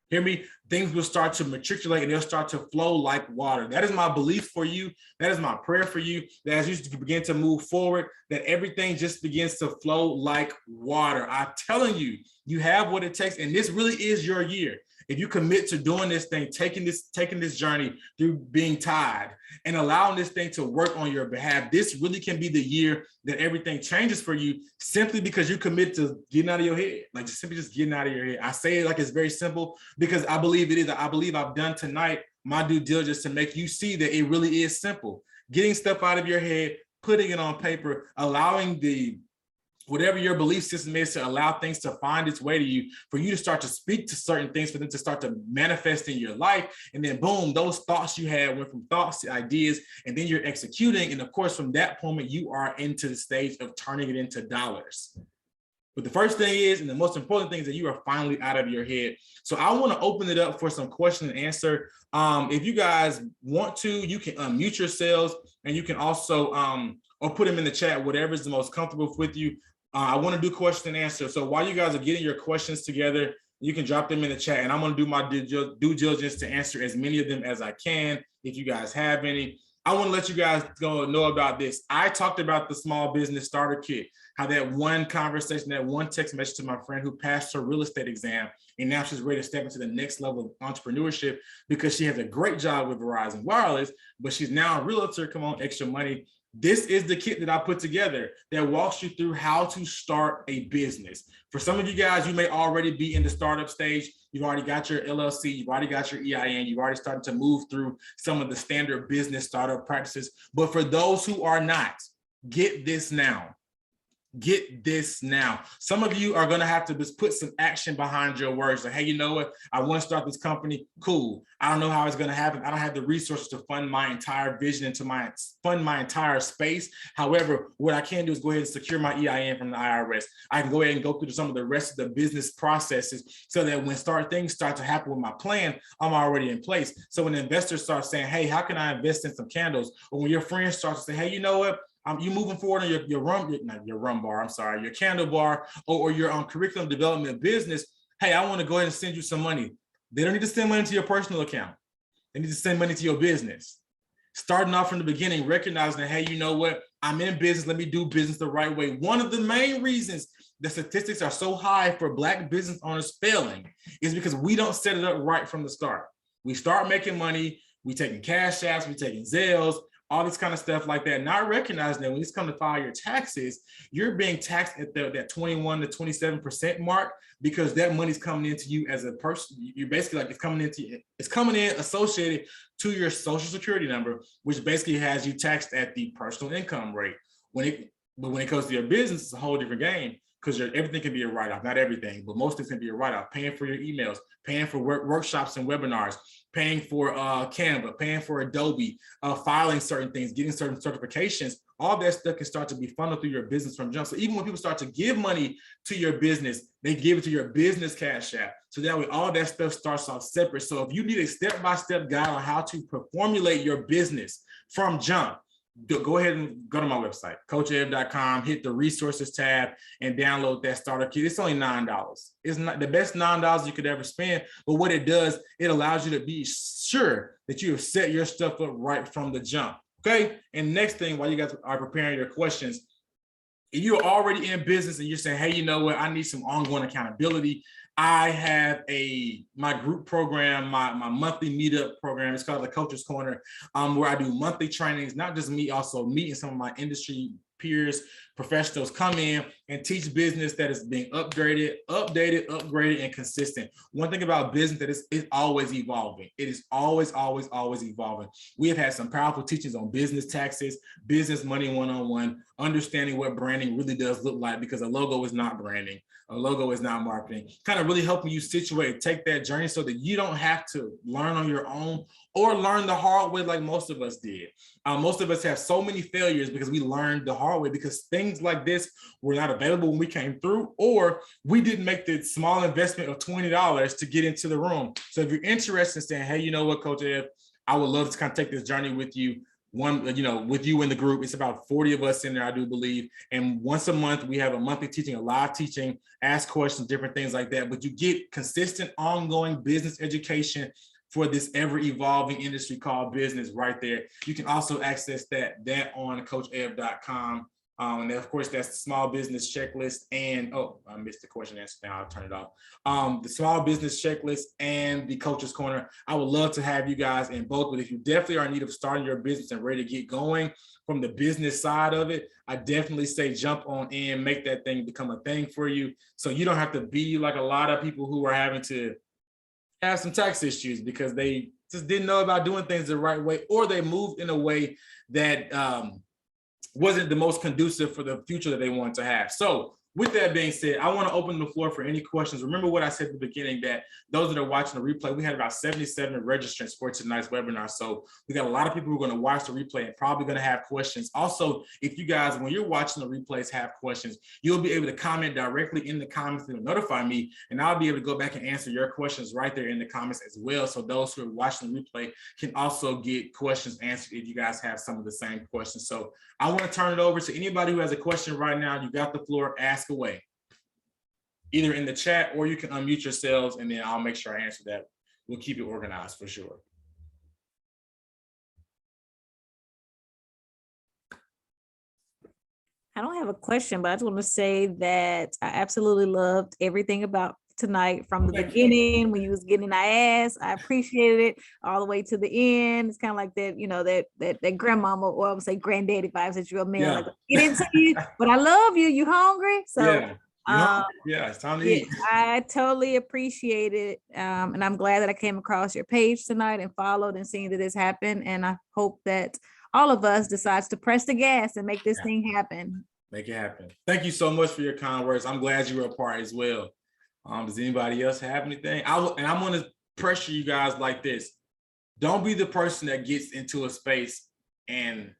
Hear me? Things will start to matriculate and they'll start to flow like water. That is my belief for you. That is my prayer for you. That as you begin to move forward, that everything just begins to flow like water. I'm telling you, you have what it takes. And this really is your year. If you commit to doing this thing, taking this journey through being tired and allowing this thing to work on your behalf, this really can be the year that everything changes for you simply because you commit to getting out of your head, like just getting out of your head. I say it like it's very simple because I believe it is. I believe I've done tonight my due diligence to make you see that it really is simple. Getting stuff out of your head, putting it on paper, allowing whatever your belief system is to allow things to find its way to you, for you to start to speak to certain things, for them to start to manifest in your life. And then boom, those thoughts you had went from thoughts to ideas, and then you're executing. And of course, from that moment, you are into the stage of turning it into dollars. But the first thing is, and the most important thing is that you are finally out of your head. So I want to open it up for some question and answer. If you guys want to, you can unmute yourselves and you can also, or put them in the chat, whatever is the most comfortable with you. I want to do question and answer. So while you guys are getting your questions together, you can drop them in the chat and I'm going to do my due diligence to answer as many of them as I can. If you guys have any, I want to let you guys know about this. I talked about the small business starter kit, how that one conversation, that one text message to my friend who passed her real estate exam, and now she's ready to step into the next level of entrepreneurship because she has a great job with Verizon Wireless, but she's now a realtor. Come on, extra money. This is the kit that I put together that walks you through how to start a business. For some of you guys, you may already be in the startup stage. You've already got your LLC, you've already got your EIN, you've already started to move through some of the standard business startup practices. But for those who are not, get this now. Get this now. Some of you are going to have to just put some action behind your words. Like, hey, you know what? I want to start this company. Cool. I don't know how it's going to happen. I don't have the resources to fund my entire vision and to fund my entire space. However, what I can do is go ahead and secure my EIN from the IRS. I can go ahead and go through some of the rest of the business processes so that when things start to happen with my plan, I'm already in place. So when investors start saying, hey, how can I invest in some candles? Or when your friends start to say, hey, you know what? You moving forward on your candle bar or your curriculum development business. Hey, I want to go ahead and send you some money. They don't need to send money to your personal account. They need to send money to your business. Starting off from the beginning, recognizing that, hey, you know what? I'm in business. Let me do business the right way. One of the main reasons the statistics are so high for Black business owners failing is because we don't set it up right from the start. We start making money. We taking cash apps. We taking Zelles, all this kind of stuff like that, not recognizing that when it's come to file your taxes, you're being taxed at that 21 to 27% mark because that money's coming into you as a person. You're basically like it's coming in associated to your social security number, which basically has you taxed at the personal income rate. But when it comes to your business, it's a whole different game because everything can be a write-off, not everything, but most things can be a write-off, paying for your emails, paying for workshops and webinars, paying for Canva, paying for Adobe, filing certain things, getting certain certifications, all that stuff can start to be funneled through your business from jump. So even when people start to give money to your business, they give it to your business cash app. So that way all that stuff starts off separate. So if you need a step-by-step guide on how to formulate your business from jump, go ahead and go to my website, coachev.com, hit the resources tab and download that starter kit. It's only $9. It's not the best $9 you could ever spend, but what it does, it allows you to be sure that you have set your stuff up right from the jump. Okay. And next thing, while you guys are preparing your questions, if you're already in business and you're saying, hey, you know what, I need some ongoing accountability. I have my group program, my monthly meetup program. It's called the Coach's Corner, where I do monthly trainings, not just me, also meeting some of my industry peers, professionals come in and teach business that is being updated, and consistent. One thing about business that is always evolving. It is always evolving. We have had some powerful teachings on business taxes, business money one-on-one, understanding what branding really does look like, because a logo is not branding. A logo is not marketing, kind of really helping you situate, take that journey so that you don't have to learn on your own or learn the hard way like most of us did. Most of us have so many failures because we learned the hard way because things like this were not available when we came through, or we didn't make the small investment of $20 to get into the room. So if you're interested in saying, hey, you know what, Coach Ev, I would love to kind of take this journey with you. With you in the group, it's about 40 of us in there, I do believe. And once a month, we have a monthly teaching, a live teaching, ask questions, different things like that. But you get consistent, ongoing business education for this ever-evolving industry called business right there. You can also access that on coachev.com. And then, of course, that's the small business checklist. And, I missed the question answer now. I'll turn it off. The small business checklist and the Coach's Corner. I would love to have you guys in both, but if you definitely are in need of starting your business and ready to get going from the business side of it, I definitely say jump on in, make that thing become a thing for you. So you don't have to be like a lot of people who are having to have some tax issues because they just didn't know about doing things the right way, or they moved in a way that wasn't the most conducive for the future that they want to have. So with that being said, I want to open the floor for any questions. Remember what I said at the beginning, that those that are watching the replay, we had about 77 registrants for tonight's webinar. So we got a lot of people who are going to watch the replay and probably going to have questions. Also, if you guys, when you're watching the replays, have questions, you'll be able to comment directly in the comments and notify me, and I'll be able to go back and answer your questions right there in the comments as well. So those who are watching the replay can also get questions answered if you guys have some of the same questions. So I want to turn it over to anybody who has a question right now. You got the floor, ask away. Either in the chat or you can unmute yourselves and then I'll make sure I answer that. We'll keep it organized for sure. I don't have a question, but I just want to say that I absolutely loved everything about tonight from the beginning when you was getting our ass. I appreciated it all the way to the end. It's kind of like that, that grandmama, or I would say granddaddy vibes that you're a man. Like, get into you, but I love you. You hungry? So it's time to eat. I totally appreciate it. And I'm glad that I came across your page tonight and followed and seen that this happened. And I hope that all of us decides to press the gas and make this thing happen. Make it happen. Thank you so much for your kind words. I'm glad you were a part as well. Does anybody else have anything? And I'm going to pressure you guys like this. Don't be the person that gets into a space and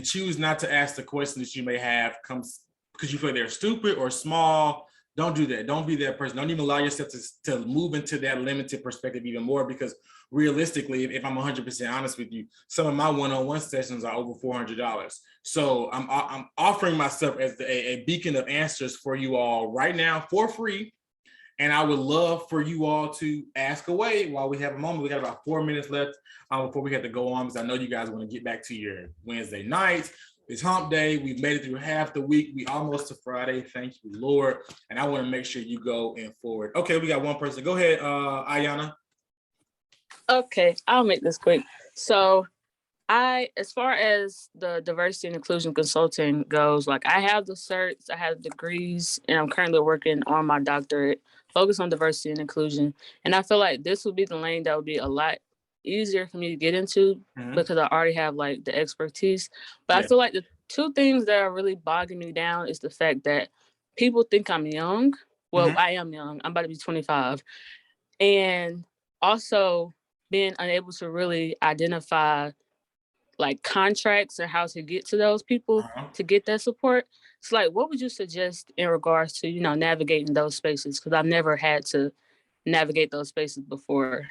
choose not to ask the questions that you may have comes because you feel they're stupid or small. Don't do that. Don't be that person. Don't even allow yourself to move into that limited perspective even more, because realistically, if I'm 100% honest with you, some of my one-on-one sessions are over $400. So I'm offering myself as a beacon of answers for you all right now for free. And I would love for you all to ask away while we have a moment. We got about 4 minutes left before we have to go on, because I know you guys want to get back to your Wednesday nights. It's hump day. We've made it through half the week. We almost to Friday. Thank you, Lord. And I want to make sure you go in forward. Okay, we got one person. Go ahead, Ayana. Okay, I'll make this quick. So as far as the diversity and inclusion consulting goes, like I have the certs, I have degrees, and I'm currently working on my doctorate, focused on diversity and inclusion. And I feel like this would be the lane that would be a lot easier for me to get into because I already have like the expertise. But I feel like the two things that are really bogging me down is the fact that people think I'm young. Well, I am young. I'm about to be 25. And also being unable to really identify like contracts or how to get to those people to get that support. So like, what would you suggest in regards to, navigating those spaces? Because I've never had to navigate those spaces before.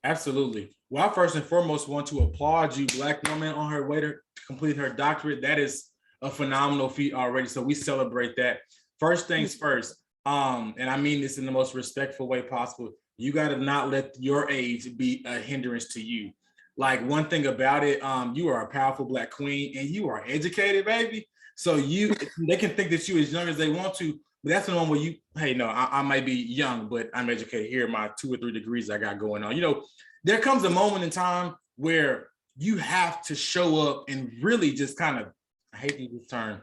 Absolutely. Well, I first and foremost want to applaud you, Black woman, on her way to complete her doctorate. That is a phenomenal feat already. So we celebrate that. First things first, and I mean this in the most respectful way possible. You got to not let your age be a hindrance to you. Like, one thing about it, you are a powerful Black queen and you are educated, baby. So they can think that you as young as they want to, but that's the one where I might be young, but I'm educated. Here are my 2 or 3 degrees I got going on. There comes a moment in time where you have to show up and really just kind of, I hate to use this term,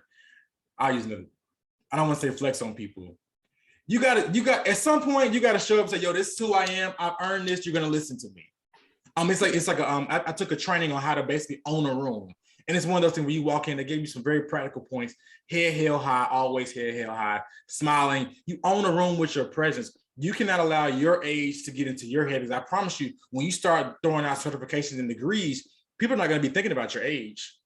I don't want to say flex on people. You got at some point, you got to show up and say, yo, this is who I am. I've earned this. You're going to listen to me. I took a training on how to basically own a room. And it's one of those things where you walk in, they give you some very practical points. Head held high, always head held high, smiling. You own a room with your presence. You cannot allow your age to get into your head, because I promise you, when you start throwing out certifications and degrees, people are not going to be thinking about your age.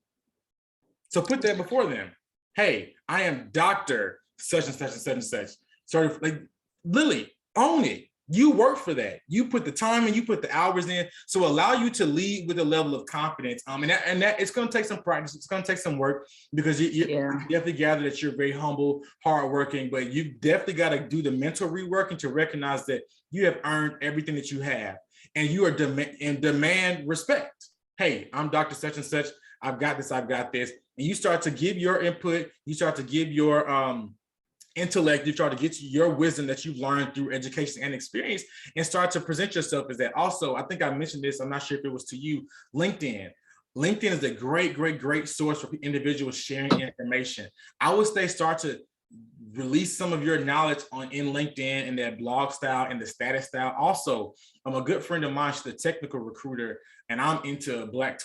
So put that before them. Hey, I am Dr. such and such and such and such. Sorry, like, Lily, own it. You work for that. You put the time and you put the hours in. So allow you to lead with a level of confidence. And that it's going to take some practice. It's going to take some work, because you definitely gather that you're very humble, hardworking, but you definitely got to do the mental reworking to recognize that you have earned everything that you have, and you are demand respect. Hey, I'm Dr. Such and such. I've got this. I've got this. And you start to give your input. You start to give your intellect, you try to get your wisdom that you've learned through education and experience, and start to present yourself as that. Also, I think I mentioned this, I'm not sure if it was to you, LinkedIn. LinkedIn is a great source for individuals sharing information. I would say start to release some of your knowledge in LinkedIn in that blog style and the status style. Also, I'm a good friend of mine, she's a technical recruiter, and I'm into Black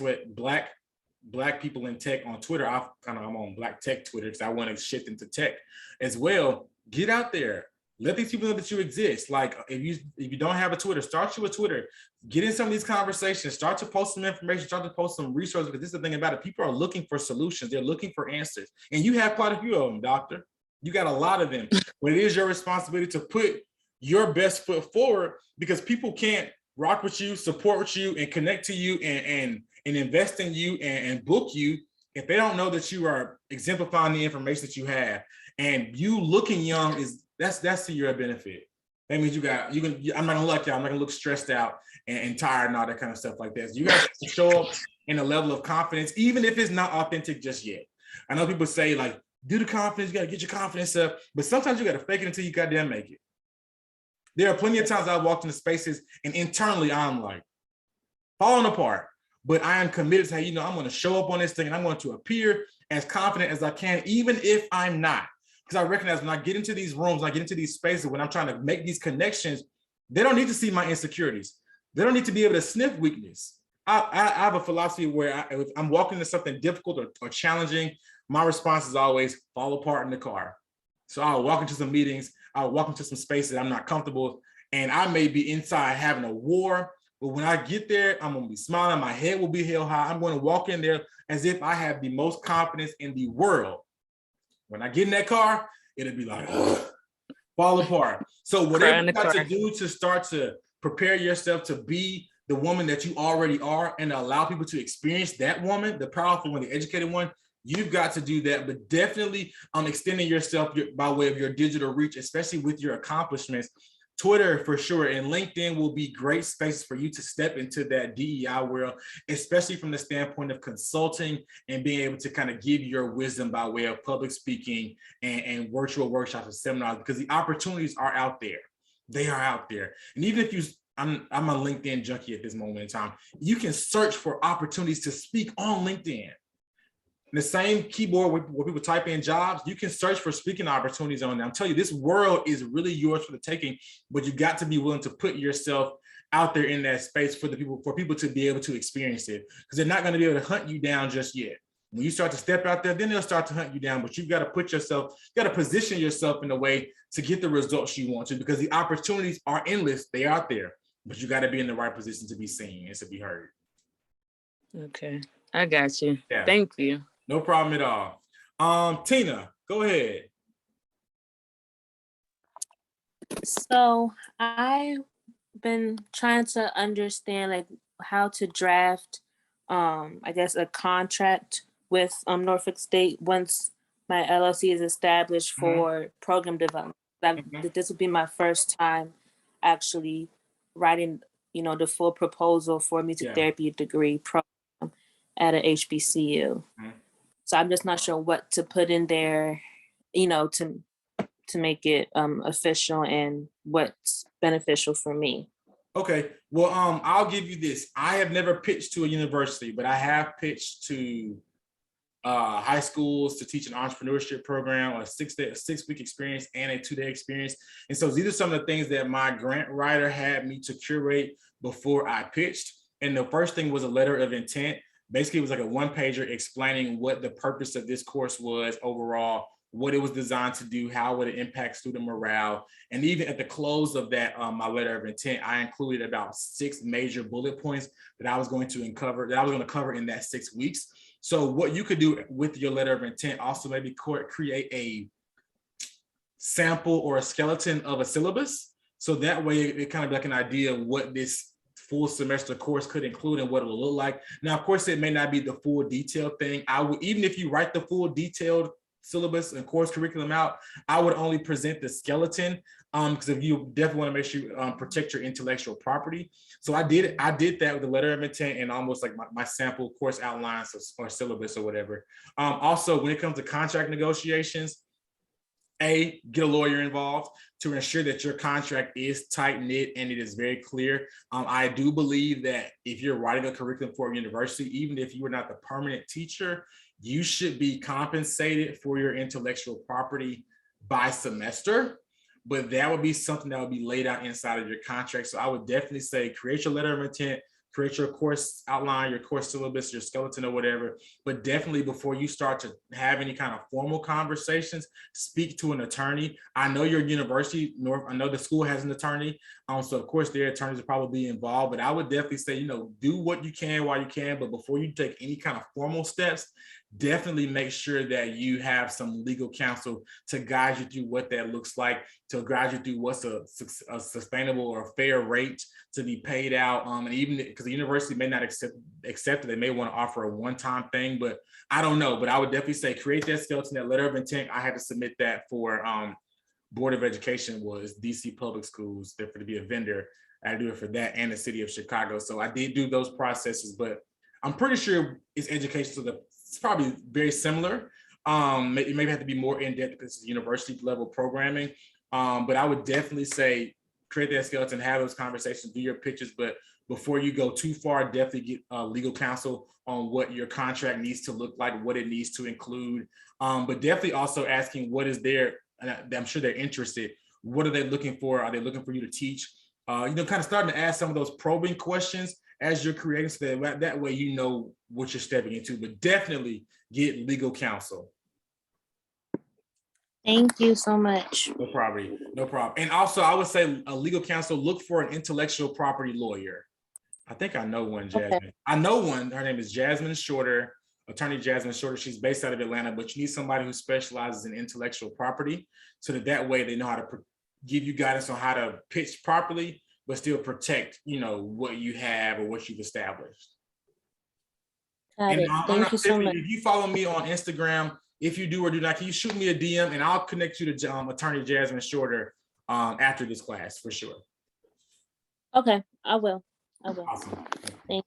people in tech on Twitter. I'm on Black Tech Twitter because I want to shift into tech as well. Get out there. Let these people know that you exist. Like, if you don't have a Twitter, start you a Twitter. Get in some of these conversations. Start to post some information. Start to post some resources, because this is the thing about it. People are looking for solutions. They're looking for answers. And you have quite a few of them, doctor. You got a lot of them. But it is your responsibility to put your best foot forward, because people can't rock with you, support with you, and connect to you and invest in you and book you if they don't know that you are exemplifying the information that you have. And you looking young that's to your benefit. That means I'm not gonna look out, I'm not gonna look stressed out and tired and all that kind of stuff like that. So you guys show up in a level of confidence, even if it's not authentic just yet. I know people say, like, do the confidence, you gotta get your confidence up, but sometimes you gotta fake it until you goddamn make it. There are plenty of times I walked into spaces and internally I'm like falling apart. But I am committed to, I'm going to show up on this thing and I'm going to appear as confident as I can, even if I'm not. Because I recognize when I get into these rooms, when I get into these spaces, when I'm trying to make these connections, they don't need to see my insecurities. They don't need to be able to sniff weakness. I have a philosophy where if I'm walking into something difficult or challenging, my response is always fall apart in the car. So I'll walk into some meetings, I'll walk into some spaces I'm not comfortable, and I may be inside having a war, but when I get there, I'm gonna be smiling, my head will be held high. I'm gonna walk in there as if I have the most confidence in the world. When I get in that car, it'll be like, fall apart. So whatever you got to do to start to prepare yourself to be the woman that you already are and allow people to experience that woman, the powerful one, the educated one, you've got to do that. But definitely extending yourself by way of your digital reach, especially with your accomplishments. Twitter for sure and LinkedIn will be great spaces for you to step into that DEI world, especially from the standpoint of consulting and being able to kind of give your wisdom by way of public speaking and virtual workshops and seminars, because the opportunities are out there. They are out there. And even if I'm a LinkedIn junkie at this moment in time, you can search for opportunities to speak on LinkedIn. The same keyboard where people type in jobs, you can search for speaking opportunities on there. I'm telling you, this world is really yours for the taking, but you got to be willing to put yourself out there in that space for people to be able to experience it, because they're not going to be able to hunt you down just yet. When you start to step out there, then they'll start to hunt you down, but you've got to position yourself in a way to get the results you want to, because the opportunities are endless. They are out there, but you got to be in the right position to be seen and to be heard. Okay, I got you. Yeah. Thank you. No problem at all. Tina, go ahead. So I've been trying to understand like how to draft, I guess, a contract with Norfolk State once my LLC is established for program development. This would be my first time actually writing, the full proposal for a music therapy degree program at an HBCU. So I'm just not sure what to put in there, to make it official and what's beneficial for me. Okay, well, I'll give you this. I have never pitched to a university, but I have pitched to high schools to teach an entrepreneurship program, a 6-week experience and a 2-day experience. And so these are some of the things that my grant writer had me to curate before I pitched. And the first thing was a letter of intent. Basically, it was like a 1-pager explaining what the purpose of this course was overall, what it was designed to do, how would it impact student morale. And even at the close of that, my letter of intent, I included about 6 major bullet points that I was going to cover in that 6 weeks. So what you could do with your letter of intent, also maybe create a sample or a skeleton of a syllabus. So that way it kind of like an idea of what this full semester course could include and what it will look like. Now, of course, it may not be the full detailed thing. Even if you write the full detailed syllabus and course curriculum out, I would only present the skeleton because if you definitely want to make sure you protect your intellectual property. So I did that with the letter of intent and almost like my sample course outlines or syllabus or whatever. Also, when it comes to contract negotiations, get a lawyer involved to ensure that your contract is tight knit and it is very clear. I do believe that if you're writing a curriculum for a university, even if you are not the permanent teacher, you should be compensated for your intellectual property by semester, but that would be something that would be laid out inside of your contract. So I would definitely say create your letter of intent, create your course outline, your course syllabus, your skeleton or whatever, but definitely before you start to have any kind of formal conversations, speak to an attorney. I know your university, I know the school has an attorney, so of course their attorneys will probably be involved, but I would definitely say, do what you can while you can, but before you take any kind of formal steps, definitely make sure that you have some legal counsel to guide you through what that looks like, to guide you through what's a sustainable or fair rate to be paid out. And even because the university may not accept it, they may want to offer a one-time thing, but I don't know. But I would definitely say create that skeleton, that letter of intent. I had to submit that for Board of Education was DC Public Schools, therefore to be a vendor. I had to do it for that and the city of Chicago. So I did do those processes, but I'm pretty sure it's education, so it's probably very similar. It maybe have to be more in-depth because it's university level programming. But I would definitely say create that skeleton, have those conversations, do your pitches. But before you go too far, definitely get legal counsel on what your contract needs to look like, what it needs to include. But definitely also asking what is there, and I'm sure they're interested. What are they looking for? Are they looking for you to teach? Kind of starting to ask some of those probing questions as you're creating, so that way you know what you're stepping into. But definitely get legal counsel. Thank you so much. No problem. No problem. And also, I would say a legal counsel, look for an intellectual property lawyer. I think I know one, Jasmine. Okay. I know one. Her name is Jasmine Shorter, attorney Jasmine Shorter. She's based out of Atlanta, but you need somebody who specializes in intellectual property, so that way they know how to give you guidance on how to pitch properly, but still protect, what you have or what you've established. Got it. Thank you so much. If you follow me on Instagram, if you do or do not, can you shoot me a DM and I'll connect you to attorney Jasmine Shorter after this class for sure. Okay, I will. Awesome. Thank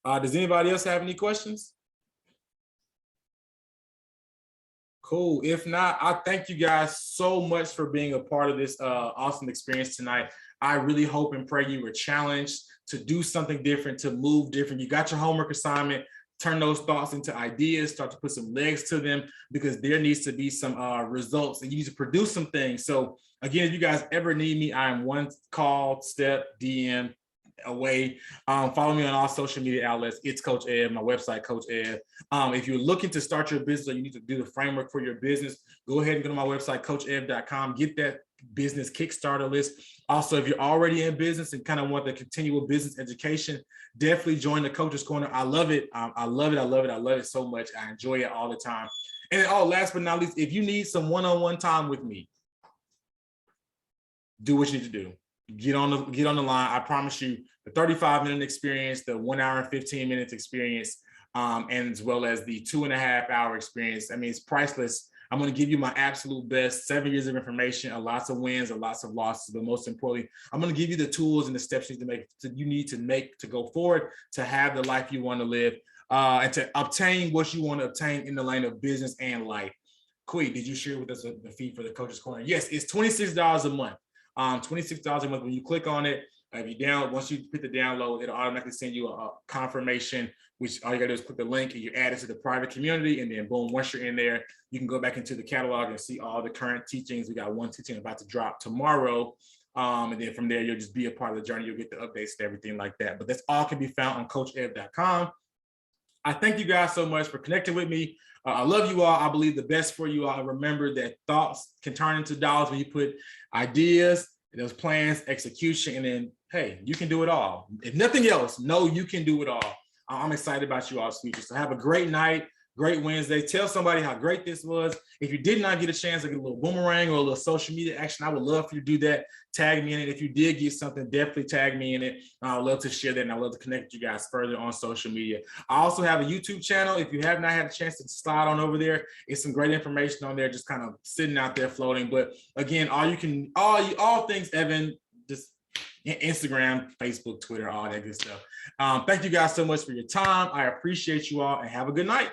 Does anybody else have any questions? Cool. If not, I thank you guys so much for being a part of this awesome experience tonight. I really hope and pray you were challenged to do something different, to move different. You got your homework assignment. Turn those thoughts into ideas, start to put some legs to them, because there needs to be some results and you need to produce some things. So again, if you guys ever need me, I am one call, step, DM away. Follow me on all social media outlets. It's Coach Ed, my website, Coach Ed. If you're looking to start your business or you need to do the framework for your business, go ahead and go to my website, coached.com, get that business Kickstarter list. Also, if you're already in business and kind of want the continual business education, definitely join the Coach's Corner. I love it. I love it. I love it. I love it so much. I enjoy it all the time. And then, last but not least, if you need some one-on-one time with me, do what you need to do. Get on the line. I promise you the 35-minute experience, the 1 hour and 15 minutes experience, and as well as the 2.5 hour experience. I mean, it's priceless. I'm going to give you my absolute best, 7 years of information, lots of wins and lots of losses. But most importantly, I'm going to give you the tools and the steps you need to make to go forward, to have the life you want to live, and to obtain what you want to obtain in the lane of business and life. Queen, did you share with us the fee for the Coach's Corner? Yes, it's $26 a month. $26 a month. When you click on it, once you hit the download, it'll automatically send you a confirmation, which all you gotta do is click the link and you add it to the private community, and then boom, once you're in there, you can go back into the catalog and see all the current teachings. We got one teaching about to drop tomorrow. And then from there, you'll just be a part of the journey. You'll get the updates and everything like that. But that's all can be found on coached.com. I thank you guys so much for connecting with me. I love you all. I believe the best for you all. And remember that thoughts can turn into dollars when you put ideas, those plans, execution, and then, hey, you can do it all. If nothing else, know you can do it all. I'm excited about you all's future. So have a great night, great Wednesday. Tell somebody how great this was. If you did not get a chance to get a little boomerang or a little social media action, I would love for you to do that. Tag me in it. If you did get something, definitely tag me in it. I would love to share that, and I would love to connect with you guys further on social media. I also have a YouTube channel. If you have not had a chance to slide on over there, it's some great information on there, just kind of sitting out there floating. But again, all things Evan, just Instagram, Facebook, Twitter, all that good stuff. Thank you guys so much for your time. I appreciate you all, and have a good night.